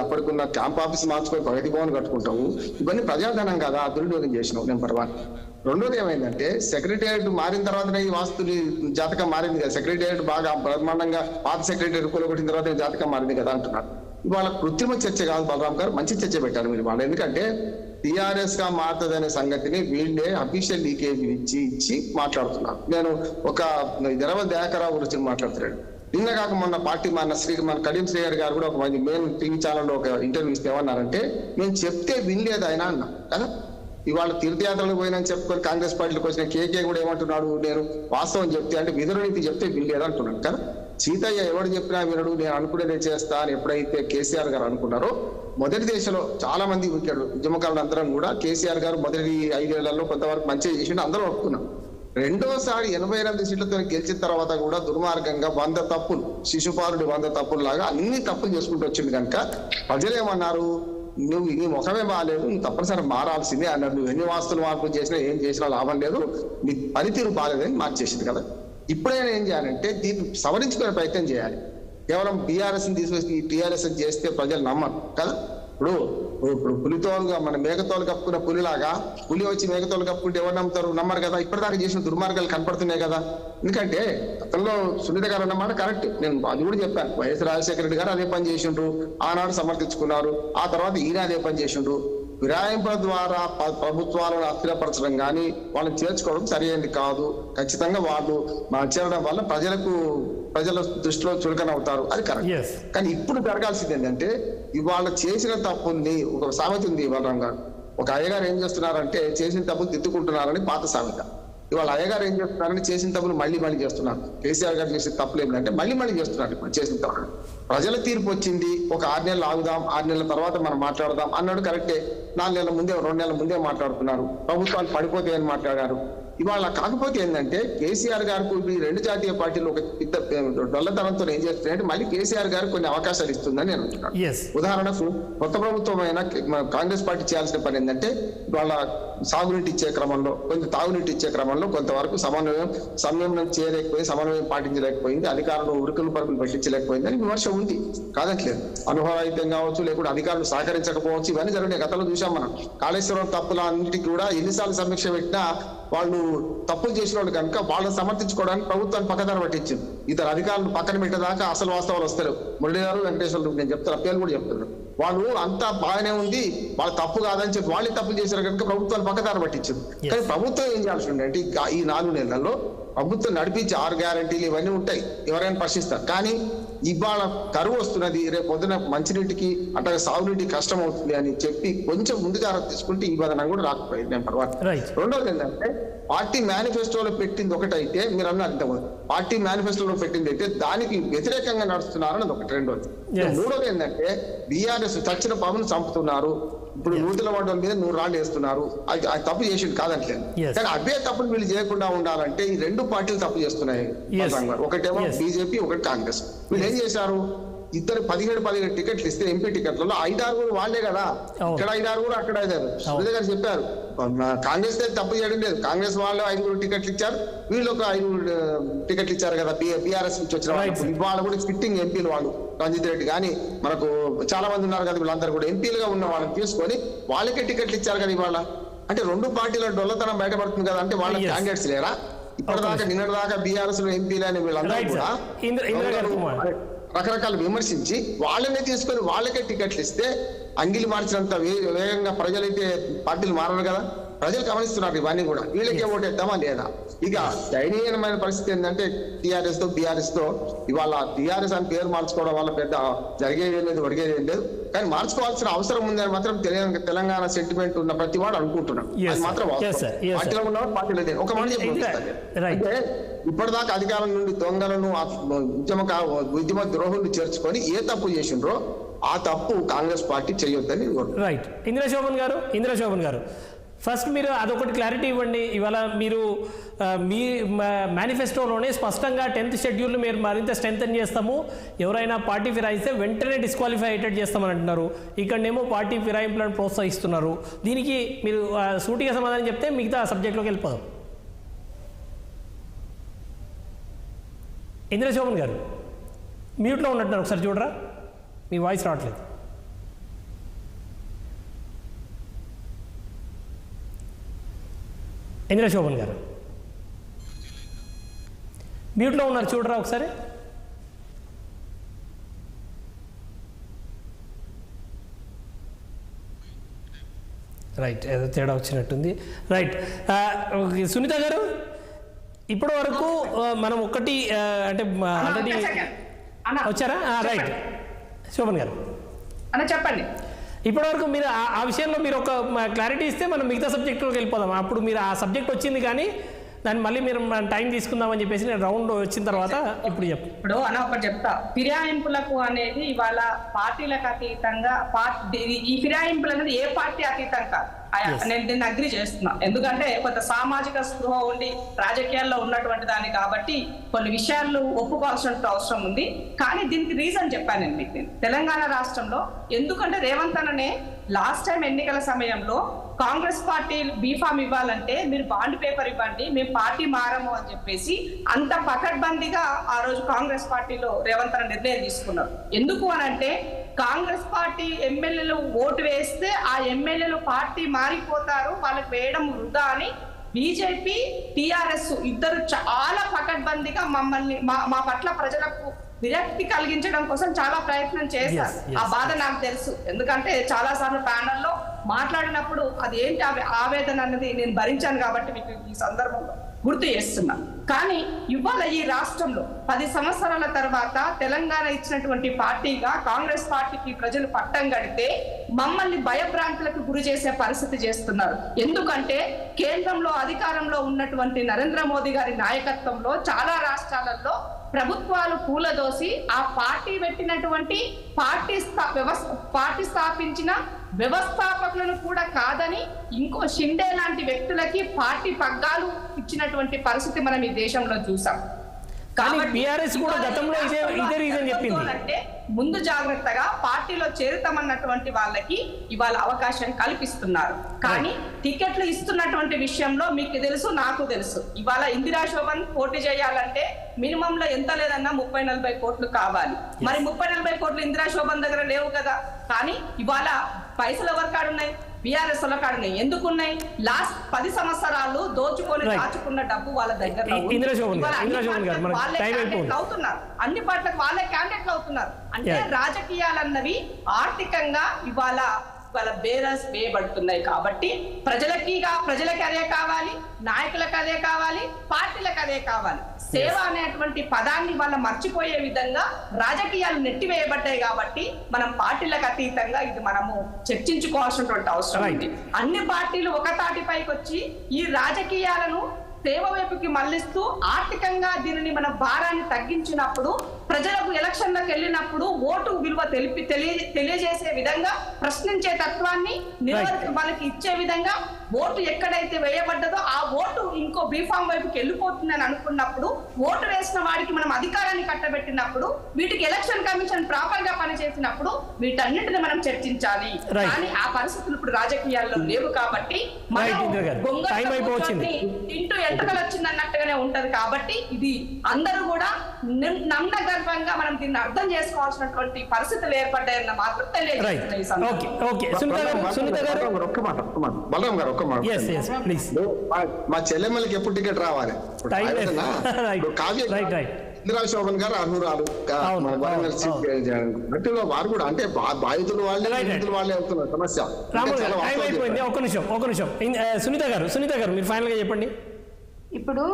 అప్పటికున్న క్యాంప్ ఆఫీస్ మార్చుకొని ప్రగతి భవన్ కట్టుకుంటావు. ఇవన్నీ ప్రజాధనం కదా, దుర్వినియోగం చేసినావు. నేను పర్వాలేదు. రెండోది ఏమైందంటే సెక్రటేరియట్ మారిన తర్వాత ఈ వాస్తుని జాతకం మారింది కదా. సెక్రటేరియట్ బాగా బ్రహ్మాండంగా పాత సెక్రటేరియట్ కూలగొట్టిన తర్వాత జాతకం మారింది కదా అంటున్నారు. ఇవాళ కృత్రిమ చర్చ కాదు బలరాం గారు, మంచి చర్చ పెట్టారు మీరు వాళ్ళు. ఎందుకంటే టీఆర్ఎస్ గా మారుతుందనే సంగతిని వీళ్ళే అఫీషియల్ లీకేజ్ ఇచ్చి మాట్లాడుతున్నారు. నేను ఒక జనవల్ దయాకరావు గురించి మాట్లాడుతున్నాడు. నిన్న కాక మొన్న పార్టీ మన కడియం శ్రీహరి గారు కూడా ఒక మెయిన్ టీవీ ఛానల్లో ఒక ఇంటర్వ్యూ ఇస్తే ఏమన్నారంటే, నేను చెప్తే వినలేదు ఆయన అన్నా కదా. ఇవాళ తీర్థయాత్రలకు పోయినని చెప్పుకొని కాంగ్రెస్ పార్టీలకు వచ్చిన కేకే కూడా ఏమంటున్నాడు, నేను వాస్తవం చెప్తే అంటే విధురనీతి చెప్తే వినలేదు అంటున్నాడు కదా. సీతయ్య ఎవరు చెప్పినా వినడు, నేను అనుకునేదే చేస్తా అని ఎప్పుడైతే కేసీఆర్ గారు అనుకున్నారో, మొదటి దశలో చాలా మంది ఉద్యమకారులు అందరం కూడా కేసీఆర్ గారు మొదటి 5 ఏళ్లలో కొంతవరకు మంచిగా చేసిండు, అందరూ ఒప్పుకున్నాం. రెండోసారి 88 సీట్లతో గెలిచిన తర్వాత కూడా దుర్మార్గంగా 100 తప్పులు, శిశుపాలుడి 100 తప్పులు లాగా అన్ని తప్పులు చేసుకుంటూ వచ్చింది కనుక ప్రజలు ఏమన్నారు, నువ్వు నీ ముఖమే బాగాలేదు, నువ్వు తప్పనిసరి మారాల్సిందే అన్నారు. నువ్వు ఎన్ని వాస్తులు మార్పులు చేసినా ఏం చేసినా లాభం లేదు, నీ పనితీరు బాగాలేదని మార్చేసింది కదా. ఇప్పుడైనా ఏం చేయాలంటే దీన్ని సవరించుకునే ప్రయత్నం చేయాలి. కేవలం బీఆర్ఎస్ ని తీసుకొచ్చి టీఆర్ఎస్ చేస్తే ప్రజలు నమ్మరు కదా. ఇప్పుడు పులితోలుగా మన మేకతోలు కప్పుకున్న పులిలాగా పులి వచ్చి మేకతోలు కప్పుకుంటే ఎవరు నమ్ముతారు? నమ్మరు కదా. ఇప్పటిదాకా చేసిన దుర్మార్గాలు కనపడుతున్నాయి కదా. ఎందుకంటే గతంలో సునీత గారు అన్నమాట కరెక్ట్, నేను అది కూడా చెప్పాను. వైఎస్ రాజశేఖర రెడ్డి గారు అదే పని చేసిండ్రు, ఆనాడు సమర్థించుకున్నారు. ఆ తర్వాత ఈయన అదే పని చేసిండ్రు. ఫిరాయింపుల ద్వారా ప్రభుత్వాలను అస్థిరపరచడం కానీ వాళ్ళని చేర్చుకోవడం సరైనది కాదు. ఖచ్చితంగా వాళ్ళు చేరడం వల్ల ప్రజల దృష్టిలో చులకన అవుతారు, అది కరెక్ట్. కానీ ఇప్పుడు జరగాల్సింది ఏంటంటే, ఇవాళ చేసిన తప్పుల్ని, ఒక సామెత ఉంది బలరాం గారు, ఒక అయ్యగారు ఏం చేస్తున్నారంటే చేసిన తప్పులు దిద్దుకుంటున్నారని పాత సామెత. ఇవాళ అయ్యగారు ఏం చేస్తున్నారని చేసిన తప్పులు మళ్ళీ చేస్తున్నారు. కేసీఆర్ గారు చేసిన తప్పులు ఏంటంటే మళ్ళీ చేస్తున్నారు. ఇప్పుడు చేసిన తప్పులు ప్రజల తీర్పు వచ్చింది, ఒక 6 నెలలు ఆగుదాం, 6 నెలల తర్వాత మనం మాట్లాడదాం అన్నాడు కరెక్టే. 4 నెలల ముందే 2 నెలల ముందే మాట్లాడుతున్నారు. ప్రభుత్వాలు పడిపోతాయని మాట్లాడారు. ఇవాళ కాకపోతే ఏంటంటే కేసీఆర్ గారికి ఈ 2 జాతీయ పార్టీలు ఒక డొల్లతనంతో ఏం చేస్తున్నాయంటే మళ్ళీ కేసీఆర్ గారికి కొన్ని అవకాశాలు ఇస్తుందని నేను అంటున్నాను. ఉదాహరణకు కొత్త ప్రభుత్వం అయినా కాంగ్రెస్ పార్టీ చేయాల్సిన పని ఏంటంటే వాళ్ళ సాగునీటి ఇచ్చే క్రమంలో, కొంచెం తాగునీటి ఇచ్చే క్రమంలో కొంతవరకు సమన్వయం చేయలేకపోయింది, సమన్వయం పాటించలేకపోయింది, అధికారులు ఉరుకులు పరుగులు పట్టించలేకపోయింది అని విమర్శ ఉంది, కాదట్లేదు. అనుభవరహితం కావచ్చు, లేకుంటే అధికారులు సహకరించకపోవచ్చు, ఇవన్నీ జరిగినాయి. గతంలో చూసాం మనం. కాళేశ్వరం తప్పుల అన్నిటికీ కూడా ఎన్నిసార్లు సమీక్ష పెట్టినా వాళ్ళు తప్పులు చేసిన వాళ్ళు కనుక వాళ్ళని సమర్థించుకోవడానికి ప్రభుత్వాన్ని పక్కదారి పట్టించింది. ఇతర అధికారులు పక్కన పెట్టేదాకా అసలు వాస్తవాలు వస్తారు. మురళి గారు, వెంకటేశ్వర, నేను చెప్తాను, పేర్లు కూడా చెప్తున్నారు. వాళ్ళు అంతా బాగానే ఉంది, వాళ్ళ తప్పు కాదని చెప్పి వాళ్ళే తప్పులు చేశారు కనుక ప్రభుత్వాలు పక్కదారి పట్టించింది. కానీ ప్రభుత్వం ఏం చేయాల్సి ఉండే అంటే ఈ 4 నెలల్లో ప్రభుత్వం నడిపించి 6 గ్యారంటీలు ఇవన్నీ ఉంటాయి, ఎవరైనా ప్రశ్నిస్తారు. కానీ ఇవాళ కరువు వస్తున్నది, రేపు పొద్దున మంచినీటికి అట్లాగే సాగునీటికి కష్టం అవుతుంది అని చెప్పి కొంచెం ముందు జాగ్రత్త తీసుకుంటే ఈ బదనం కూడా రాకపోయింది. నేను పర్వాలేదు. రెండోది ఏంటంటే పార్టీ మేనిఫెస్టోలో పెట్టింది ఒకటైతే, మీరు అన్నారు ఇంతకుముందు పార్టీ మేనిఫెస్టోలో పెట్టింది అయితే దానికి వ్యతిరేకంగా నడుస్తున్నారు అన్నది ఒకటి. రెండోది. మూడోది ఏంటంటే బీఆర్ఎస్ చచ్చిన పామును చంపుతున్నారు. ఇప్పుడు 100 మండలం మీద 100 రాళ్ళు వేస్తున్నారు. అది తప్పు చేసింది కాదంటలేదు. కానీ అదే తప్పులు వీళ్ళు చేయకుండా ఉండాలంటే ఈ 2 పార్టీలు తప్పు చేస్తున్నాయి. ఒకటేమో బీజేపీ, ఒకటి కాంగ్రెస్. వీళ్ళు ఏం చేశారు, ఇద్దరు 17 టికెట్లు ఇస్తే ఎంపీ టికెట్లలో 5-6 వాళ్ళే కదా. ఇక్కడ 5-6, అక్కడ 5-6. సునీత గారు చెప్పారు, కాంగ్రెస్ తప్పు చేయడం లేదు. కాంగ్రెస్ వాళ్ళు 5 టికెట్లు ఇచ్చారు, వీళ్ళు ఒక 5 టికెట్లు ఇచ్చారు కదా బీఆర్ఎస్ నుంచి వచ్చిన వాళ్ళు. ఇవాళ కూడా సిట్టింగ్ ఎంపీలు వాళ్ళు, రంజిత్ రెడ్డి కానీ మనకు చాలా మంది ఉన్నారు కదా, వీళ్ళందరూ కూడా ఎంపీలుగా ఉన్న వాళ్ళని తీసుకొని వాళ్ళకే టికెట్లు ఇచ్చారు కదా ఇవాళ. అంటే 2 పార్టీల డొల్లతనం బయటపడుతుంది కదా. అంటే వాళ్ళ క్యాండిడేట్స్ లేరా? ఇప్పటిదాకా నిన్నటిదాకా బీఆర్ఎస్ ఎంపీలు అని వీళ్ళందరూ కూడా రకరకాలు విమర్శించి వాళ్ళనే తీసుకొని వాళ్ళకే టికెట్లు ఇస్తే అంగిలి మార్చినంత వేగంగా ప్రజలైతే పార్టీలు మారరు కదా. ప్రజలు గమనిస్తున్నారు ఇవన్నీ కూడా. వీళ్ళకే ఓటేద్దామా లేదా? ఇక దయనీయమైన పరిస్థితి ఏంటంటే టీఆర్ఎస్ తో బీఆర్ఎస్ తో ఇవాళ టీఆర్ఎస్ అని పేరు మార్చుకోవడం వల్ల పెద్ద జరిగేది లేదు, ఒడిగేది లేదు. కానీ మార్చుకోవాల్సిన అవసరం ఉందని మాత్రం తెలంగాణ సెంటిమెంట్ ఉన్న ప్రతి వాడు అనుకుంటున్నాం. అది మాత్రం పార్టీలో ఉన్నవాడు పార్టీలో లేదు. ఒక మాట చెప్పి అంటే ఇప్పటిదాకా అధికారం నుండి దొంగలను ఉద్యమ ద్రోహులను చేర్చుకొని ఏ తప్పు చేసిండ్రో ఆ తప్పు కాంగ్రెస్ పార్టీ చేయొద్దని. రైట్. ఇంద్రశోభన్ గారు ఫస్ట్ మీరు అదొకటి క్లారిటీ ఇవ్వండి. ఇవాళ మీరు మీ మేనిఫెస్టోలోనే స్పష్టంగా 10th షెడ్యూల్ మీరు మరింత స్ట్రెంథెన్ చేస్తాము, ఎవరైనా పార్టీ ఫిరాయిస్తే వెంటనే డిస్క్వాలిఫై అయ్యేటట్టు చేస్తామని అంటున్నారు. ఇక్కడనేమో పార్టీ ఫిరాయింపులను ప్రోత్సహిస్తున్నారు. దీనికి మీరు సూటిగా సమాధానం చెప్తే మిగతా సబ్జెక్ట్లోకి వెళ్ళిపోదాం. ఇంద్రశోభన్ గారు మ్యూట్లో ఉన్నట్టున్నారు, ఒకసారి చూడరా, మీ వాయిస్ రావట్లేదు. ఇంద్రశోభన్ గారు మ్యూట్లో ఉన్నారు, చూడరా ఒకసారి. రైట్, ఏదో తేడా వచ్చినట్టుంది. రైట్. సునీత గారు, ఇప్పటి వరకు మనం ఒకటి అంటే ఆల్రెడీ వచ్చారా? రైట్. శోభన్ గారు చెప్పండి. ఇప్పటివరకు మీరు ఆ విషయంలో మీరు ఒక క్లారిటీ ఇస్తే మనం మిగతా సబ్జెక్టులోకి వెళ్ళిపోదాం. అప్పుడు మీరు ఆ సబ్జెక్ట్ వచ్చింది కానీ దాన్ని మళ్ళీ మీరు టైం తీసుకుందామని చెప్పేసి నేను రౌండ్ వచ్చిన తర్వాత ఇప్పుడు చెప్పు. ఇప్పుడు ఒకటి చెప్తా, ఫిరాయింపులకు అనేది ఇవాళ పార్టీలకు అతీతంగా ఈ ఫిరాయింపులు అనేది ఏ పార్టీ అతీతం కాదు. నేను దీన్ని అగ్రి చేస్తున్నా. ఎందుకంటే కొంత సామాజిక స్పృహ ఉండి రాజకీయాల్లో ఉన్నటువంటి దాన్ని కాబట్టి కొన్ని విషయాలు ఒప్పుకోవాల్సిన అవసరం ఉంది. కానీ దీనికి రీజన్ చెప్పాను నేను మీకు. తెలంగాణ రాష్ట్రంలో ఎందుకంటే రేవంత్ అన్ననే లాస్ట్ టైం ఎన్నికల సమయంలో కాంగ్రెస్ పార్టీ బీఫామ్ ఇవ్వాలంటే మీరు బాండ్ పేపర్ ఇవ్వండి, మేము పార్టీ మారము అని చెప్పేసి అంత పకడ్బందీగా ఆ రోజు కాంగ్రెస్ పార్టీలో రేవంత్ అన్న నిర్ణయం తీసుకున్నారు. ఎందుకు అనంటే కాంగ్రెస్ పార్టీ ఎమ్మెల్యేలు ఓటు వేస్తే ఆ ఎమ్మెల్యేలు పార్టీ మారిపోతారు, వాళ్ళకి వేయడం వృధా అని బీజేపీ టిఆర్ఎస్ ఇద్దరు చాలా పకడ్బందీగా మమ్మల్ని మా పట్ల ప్రజలకు విరక్తి కలిగించడం కోసం చాలా ప్రయత్నం చేశారు. ఆ బాధ నాకు తెలుసు. ఎందుకంటే చాలా సార్లు ప్యానల్లో మాట్లాడినప్పుడు అది ఏంటి ఆవేదన అన్నది నేను భరించాను కాబట్టి మీకు ఈ సందర్భంలో గుర్తు చేస్తున్నా. కానీ ఇవాళ ఈ రాష్ట్రంలో 10 సంవత్సరాల తర్వాత తెలంగాణ ఇచ్చినటువంటి పార్టీగా కాంగ్రెస్ పార్టీకి ప్రజలు పట్టం కడితే మమ్మల్ని భయభ్రాంతులకు గురి చేసే పరిస్థితి చేస్తున్నారు. ఎందుకంటే కేంద్రంలో అధికారంలో ఉన్నటువంటి నరేంద్ర మోదీ గారి నాయకత్వంలో చాలా రాష్ట్రాలలో ప్రభుత్వాలు కూలదోసి ఆ పార్టీ పెట్టినటువంటి పార్టీ స్థాపించిన వ్యవస్థాపకులను కూడా కాదని ఇంకో షిండే లాంటి వ్యక్తులకి పార్టీ పగ్గాలు ఇచ్చినటువంటి పరిస్థితి మనం ఈ దేశంలో చూసాం. కానీ బీఆర్ఎస్ కూడా గతంలో ఇదే రీజన్ చెప్పింది. అంటే ముందు జాగ్రత్తగా పార్టీలో చేరుతామన్నటువంటి వాళ్ళకి ఇవాళ అవకాశం కల్పిస్తున్నారు. కానీ టికెట్లు ఇస్తున్నటువంటి విషయంలో మీకు తెలుసు, నాకు తెలుసు. ఇవాళ ఇందిరా శోభన్ పోటీ చేయాలంటే మినిమంలో ఎంత లేదన్నా 30-40 కోట్లు కావాలి. మరి 30-40 కోట్లు ఇందిరా శోభన్ దగ్గర లేవు కదా. కానీ ఇవాళ పైసలు ఎవరి కాడున్నాయి? బీఆర్ఎస్ వాళ్ళ కాడున్నాయి. ఎందుకున్నాయి? లాస్ట్ 10 సంవత్సరాలు దోచుకొని దాచుకున్న డబ్బు వాళ్ళ దగ్గర అవుతున్నారు. అన్ని పార్టీలకు వాళ్ళే క్యాండిడేట్లు అవుతున్నారు. అంటే రాజకీయాలన్నవి ఆర్థికంగా ఇవాళ బేరస్ వేయబడుతున్నాయి. కాబట్టి ప్రజలకి అదే కావాలి, నాయకులకు అదే కావాలి, పార్టీలకు అదే కావాలి. సేవ అనేటువంటి పదాన్ని వాళ్ళ మర్చిపోయే విధంగా రాజకీయాలు నెట్టివేయబడ్డాయి. కాబట్టి మనం పార్టీలకు అతీతంగా ఇది మనము చర్చించుకోవాల్సినటువంటి అవసరం ఉంది. అన్ని పార్టీలు ఒక తాటిపైకి వచ్చి ఈ రాజకీయాలను సేవ వైపుకి మళ్లిస్తూ ఆర్థికంగా దీనిని మన భారాన్ని తగ్గించినప్పుడు ప్రజలకు ఎలక్షన్లకు వెళ్ళినప్పుడు ఓటు విలువ తెలియజేసే విధంగా ప్రశ్నించే తత్వాన్ని వాళ్ళకి ఇచ్చే విధంగా ఓటు ఎక్కడైతే వేయబడ్డదో ఆ ఓటు ఇంకో బీఫామ్ వైపుకి వెళ్ళిపోతుందని అనుకున్నప్పుడు ఓటు వేసిన వాడికి మనం అధికారాన్ని కట్టబెట్టినప్పుడు వీటికి ఎలక్షన్ కమిషన్ ప్రాపర్ గా పనిచేసినప్పుడు వీటన్నిటిని మనం చర్చించాలి. కానీ ఆ పరిస్థితులు ఇప్పుడు రాజకీయాల్లో లేవు. కాబట్టి ఇంటూ ఎంటకలు వచ్చిందన్నట్టుగానే ఉంటది. కాబట్టి ఇది అందరూ కూడా నమ్న గర్భంగా మనం దీన్ని అర్థం చేసుకోవాల్సినటువంటి పరిస్థితులు ఏర్పడ్డాయన్న మాత్రం మా చెల్లెమ్మలకి ఎప్పుడు టికెట్ రావాలి? ఇందిరా శోభన్ గారు అర్హురాలు, వారు కూడా అంటే బాధితులు వాళ్ళే అవుతున్నారు. సమస్య ఒక నిమిషం సునీత గారు మీరు ఫైనల్ గా చెప్పండి. ఇప్పుడు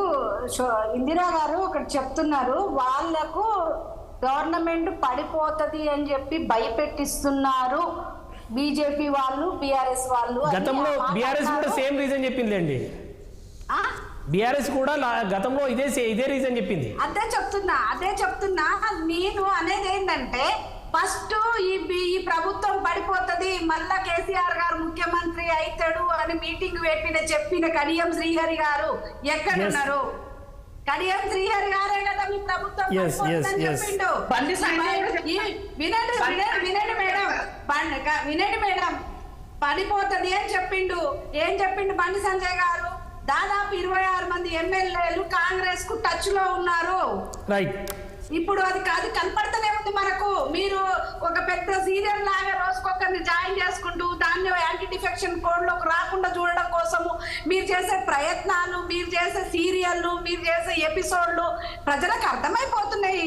ఇందిరా గారు ఒకటి చెప్తున్నారు, వాళ్లకు గవర్నమెంట్ పడిపోతది అని చెప్పి భయపెట్టిస్తున్నారు బీజేపీ వాళ్ళు, బీఆర్ఎస్ వాళ్ళు. గతంలో బీఆర్ఎస్ కూడా సేమ్ రీజన్ చెప్పిందండి. బీఆర్ఎస్ కూడా గతంలో ఇదే రీజన్ చెప్పింది. అదే చెప్తున్నా నేను అనేది ఏంటంటే ఫస్ట్ ఈ ప్రభుత్వం పడిపోతది, మళ్ళా కేసీఆర్ గారు ముఖ్యమంత్రి అవుతాడు అని మీటింగ్ చెప్పిన కడియం శ్రీహరి గారు ఎక్కడున్నారు? కడియం శ్రీహరి గారే కదా మీ ప్రభుత్వం చెప్పిండు. వినండి మేడం, పడిపోతది అని చెప్పిండు. ఏం చెప్పిండు బండి సంజయ్ గారు? దాదాపు 26 మంది ఎమ్మెల్యేలు కాంగ్రెస్ కు టచ్ లో ఉన్నారు. ఇప్పుడు అది కనపడతనే ఉంది మనకు. మీరు ఒక పెద్ద సీరియల్ లాగా రోజుకొకరిని జాయిన్ చేసుకుంటూ దాన్ని యాంటీ డిఫెక్షన్ కోడ్ లోకి రాకుండా చూడడం కోసము మీరు చేసే ప్రయత్నాలు, మీరు చేసే సీరియల్లు, మీరు చేసే ఎపిసోడ్లు ప్రజలకు అర్థమైపోతున్నాయి.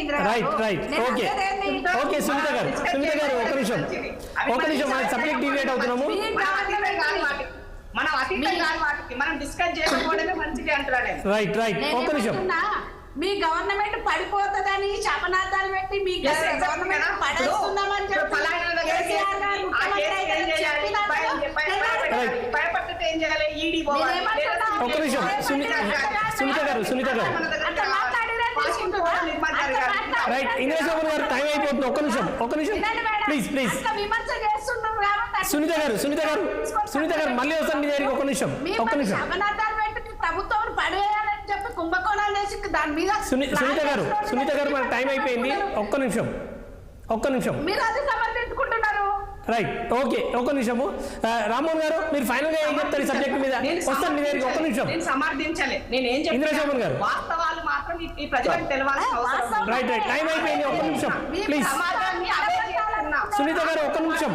మనం అతీతం కాని వాటికి మనం డిస్కస్ చేసుకోవడమే మంచిది అంటున్నాను. మీ గవర్నమెంట్ పడిపోతుందని శాపనార్థాలు పెట్టి మీ గవర్నమెంట్ పడేస్తున్నామని భయపడితే ఏం చేయాలి? ఈడీ ఒక్క నిమిషం సునీత గారు రైట్. ఇంద్ర శోభన్ గారు టైం అయిపోతుంది. ఒక్క నిమిషం ప్లీజ్ సునీత గారు మళ్ళీ వస్తాను మీ దగ్గరికి. ఒక్క నిమిషం ప్రభుత్వం పడేయాలని చెప్పి కుంభకోణాలు వేసి దాని మీద సునీత గారు మన టైం అయిపోయింది. ఒక్క నిమిషం మీరు అది సమర్థించుకుంటున్నారు. రైట్, ఓకే, ఒక్క నిమిషము. రామ్మోహన్ గారు మీరు ఫైనల్ గా ఏం చెప్తారు ఈ సబ్జెక్ట్ మీద? వస్తాను మీ దగ్గరికి. ఒక్క నిమిషం. ఇంద్రశోభన్ గారు రైట్, టైం అయిపోయింది. ఒక్క నిమిషం ప్లీజ్. సునీత గారు ఒక్క నిమిషం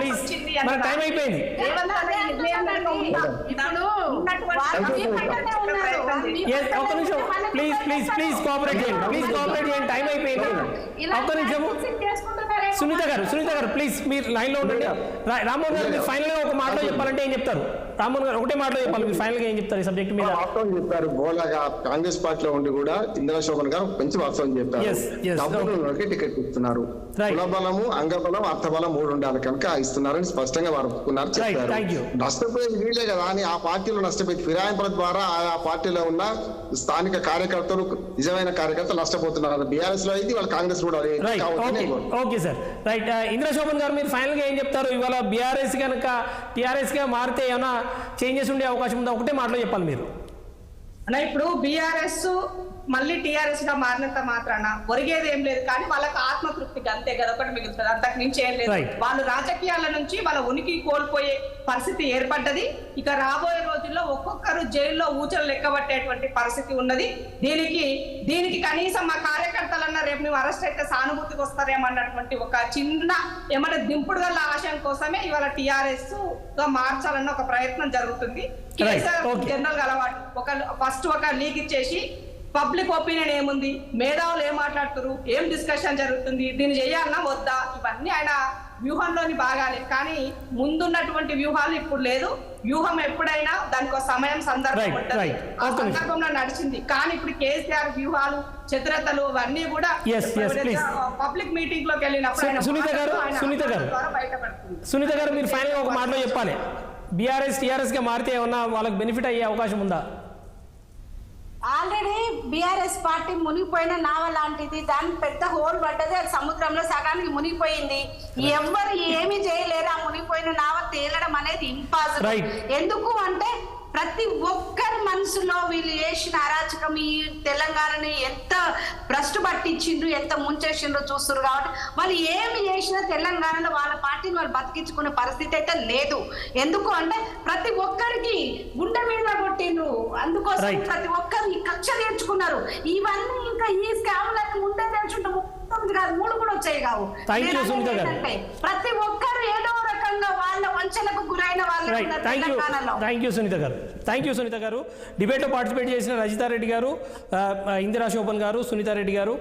ప్లీజ్, మన టైం అయిపోయింది. ఒక్క నిమిషం ప్లీజ్ కోఆపరేట్ చేయండి. టైం అయిపోయింది. ఒక్క నిమిషం. సునీత గారు ప్లీజ్ మీరు లైన్ లో ఉండండి. రామ్మోహన్ గారు మీరు ఫైనల్ గా ఒక మాటలో చెప్పాలంటే ఏం చెప్తారు? రామ్మోహన్ గారు ఒకటే మాటలో చెప్పాలి, మీరు ఫైనల్ గా ఏం చెప్తారు ఈ సబ్జెక్ట్ మీద? వాస్తవం చెప్పారు. బోలాగా కాంగ్రెస్ పార్టీలో ఉండి కూడా ఇంద్రశోభన్ గారు మంచి వాస్తవం చెప్పారు. టికెట్ ఇస్తున్నారు. కులబలము, అంగబలం, అర్థబలం 3 ఉండాలి కనుక ఇస్తున్నారని స్పష్టంగా వారు ఒప్పుకున్నారు, చెప్పారు. నష్టపోయేది వీళ్ళే కదా అని ఆ పార్టీలో నష్టపోయి ఫిరాయింపుల ద్వారా ఆ పార్టీలో ఉన్న స్థానిక కార్యకర్తలు, నిజమైన కార్యకర్తలు నష్టపోతున్నారు. బీఆర్ఎస్ లో అయింది, వాళ్ళ కాంగ్రెస్ కూడా. Okay sir, right. ఇంద్రశోభన్ గారు మీరు ఫైనల్ గా ఏం చెప్తారు? ఇవాళ బీఆర్ఎస్ కనుక టీఆర్ఎస్ గా మారితే ఏమైనా చేంజెస్ ఉండే అవకాశం ఉందా? ఒకటే మాటలో చెప్పాలి మీరు. అలా ఇప్పుడు బీఆర్ఎస్ మళ్ళీ టీఆర్ఎస్ గా మారినంత మాత్రాన ఒరిగేది ఏం లేదు, కానీ వాళ్ళకి ఆత్మతృప్తికి అంతే కదా ఒకటి మిగులుతుంది, అంతకు మించి ఏం లేదు. వాళ్ళు రాజకీయాల నుంచి వాళ్ళ ఉనికి కోల్పోయే పరిస్థితి ఏర్పడ్డది. ఇక రాబోయే రోజుల్లో ఒక్కొక్కరు జైల్లో ఊచలు లెక్కబట్టేటువంటి పరిస్థితి ఉన్నది. దీనికి కనీసం మా కార్యకర్తలన్నా రేపు నువ్వు అరెస్ట్ అయితే సానుభూతికి వస్తారేమన్నటువంటి ఒక చిన్న ఏమన్నా దింపుడు గల ఆశయం కోసమే ఇవాళ టీఆర్ఎస్ గా మార్చాలన్న ఒక ప్రయత్నం జరుగుతుంది. జనరల్ గా అలవాటు ఫస్ట్ ఒక లీక్ ఇచ్చేసి పబ్లిక్ ఒపీనియన్ ఏముంది, మేధావులు ఏం మాట్లాడుతున్నారు, ఏం డిస్కషన్ జరుగుతుంది, దీన్ని చేయాలన్నా వద్దా, ఇవన్నీ ఆయన వ్యూహంలోని భాగాలే. కానీ ముందున్నటువంటి వ్యూహాలు ఇప్పుడు లేదు. వ్యూహం ఎప్పుడైనా దానికి ఒక సమయం సందర్భం ఉంటుంది, ఆ సందర్భంలో నడిచింది. కానీ ఇప్పుడు కేసీఆర్ వ్యూహాలు, చతురతలు అవన్నీ కూడా పబ్లిక్ మీటింగ్ లోకి వెళ్ళినప్పుడు సునీత గారు మీరు ఫైనల్ గా ఒక మాటలో చెప్పాలి. బీఆర్ఎస్ టీఆర్ఎస్ గా మారితే ఏమన్నా వాళ్ళకి బెనిఫిట్ అయ్యే అవకాశం ఉందా? ఆల్రెడీ బీఆర్ఎస్ పార్టీ మునిగిపోయిన నావ లాంటిది, దానికి పెద్ద హోల్ పడ్డది, అది సముద్రంలో సగానికి మునిగిపోయింది. ఎవ్వరు ఏమి చేయలేరు. ఆ మునిగిపోయిన నావ తేలడం అనేది ఇంపాసిబుల్. ఎందుకు అంటే ప్రతి ఒక్కరి మనసులో వీళ్ళు చేసిన అరాచకం ఈ తెలంగాణని ఎంత భ్రష్టు పట్టించిండ్రు, ఎంత ముంచేసిండ్రు చూస్తున్నారు. కాబట్టి వాళ్ళు ఏమి చేసినా తెలంగాణలో వాళ్ళ పార్టీని వాళ్ళు బతికించుకునే పరిస్థితి అయితే లేదు. ఎందుకు అంటే ప్రతి ఒక్కరికి గుండె మీద కొట్టిండ్రు, అందుకోసం ప్రతి ఒక్కరు ఈ కక్ష నేర్చుకున్నారు. ఇవన్నీ ఇంకా ఈ స్కామ్లన్నీ ముందే తెలుసుంటే 3 కాదు 3 కూడా వచ్చాయి కావు. ప్రతి ఒక్కరు ఏదో రకంగా వాళ్ళ వంచనకు గురైన వాళ్ళు తెలంగాణలో. థ్యాంక్ యూ సునీత గారు. డిబేట్లో పార్టిసిపేట్ చేసిన రజితారెడ్డి గారు, ఇందిరా శోభన్ గారు, సునీతారెడ్డి గారు,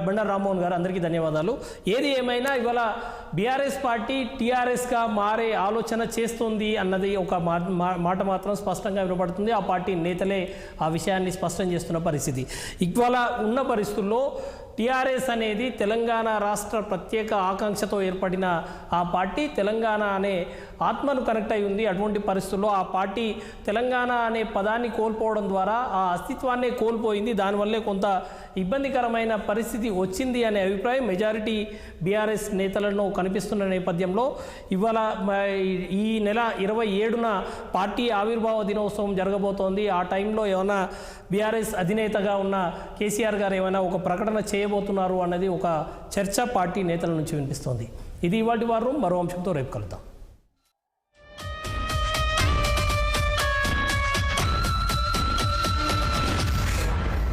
బండారు రామ్మోహన్ గారు, అందరికీ ధన్యవాదాలు. ఏది ఏమైనా ఇవాళ బీఆర్ఎస్ పార్టీ టీఆర్ఎస్గా మారే ఆలోచన చేస్తుంది అన్నది ఒక మాట మాత్రం స్పష్టంగా వినపడుతుంది. ఆ పార్టీ నేతలే ఆ విషయాన్ని స్పష్టం చేస్తున్న పరిస్థితి. ఇవాళ ఉన్న పరిస్థితుల్లో టీఆర్ఎస్ అనేది తెలంగాణ రాష్ట్ర ప్రత్యేక ఆకాంక్షతో ఏర్పడిన ఆ పార్టీ తెలంగాణ అనే ఆత్మను కనెక్ట్ అయి ఉంది. అటువంటి పరిస్థితుల్లో ఆ పార్టీ తెలంగాణ అనే పదాన్ని కోల్పోవడం ద్వారా ఆ అస్తిత్వాన్నే కోల్పోయింది. దానివల్లే కొంత ఇబ్బందికరమైన పరిస్థితి వచ్చింది అనే అభిప్రాయం మెజారిటీ బీఆర్ఎస్ నేతలను కనిపిస్తున్న నేపథ్యంలో ఇవాళ ఈ నెల 27న పార్టీ ఆవిర్భావ దినోత్సవం జరగబోతోంది. ఆ టైంలో ఏమైనా బీఆర్ఎస్ అధినేతగా ఉన్న కేసీఆర్ గారు ఏమైనా ఒక ప్రకటన చేయబోతున్నారు అన్నది ఒక చర్చ పార్టీ నేతల నుంచి వినిపిస్తోంది. ఇది ఇవాల్టి వారం. మరో అంశంతో రేపు కలుద్దాం.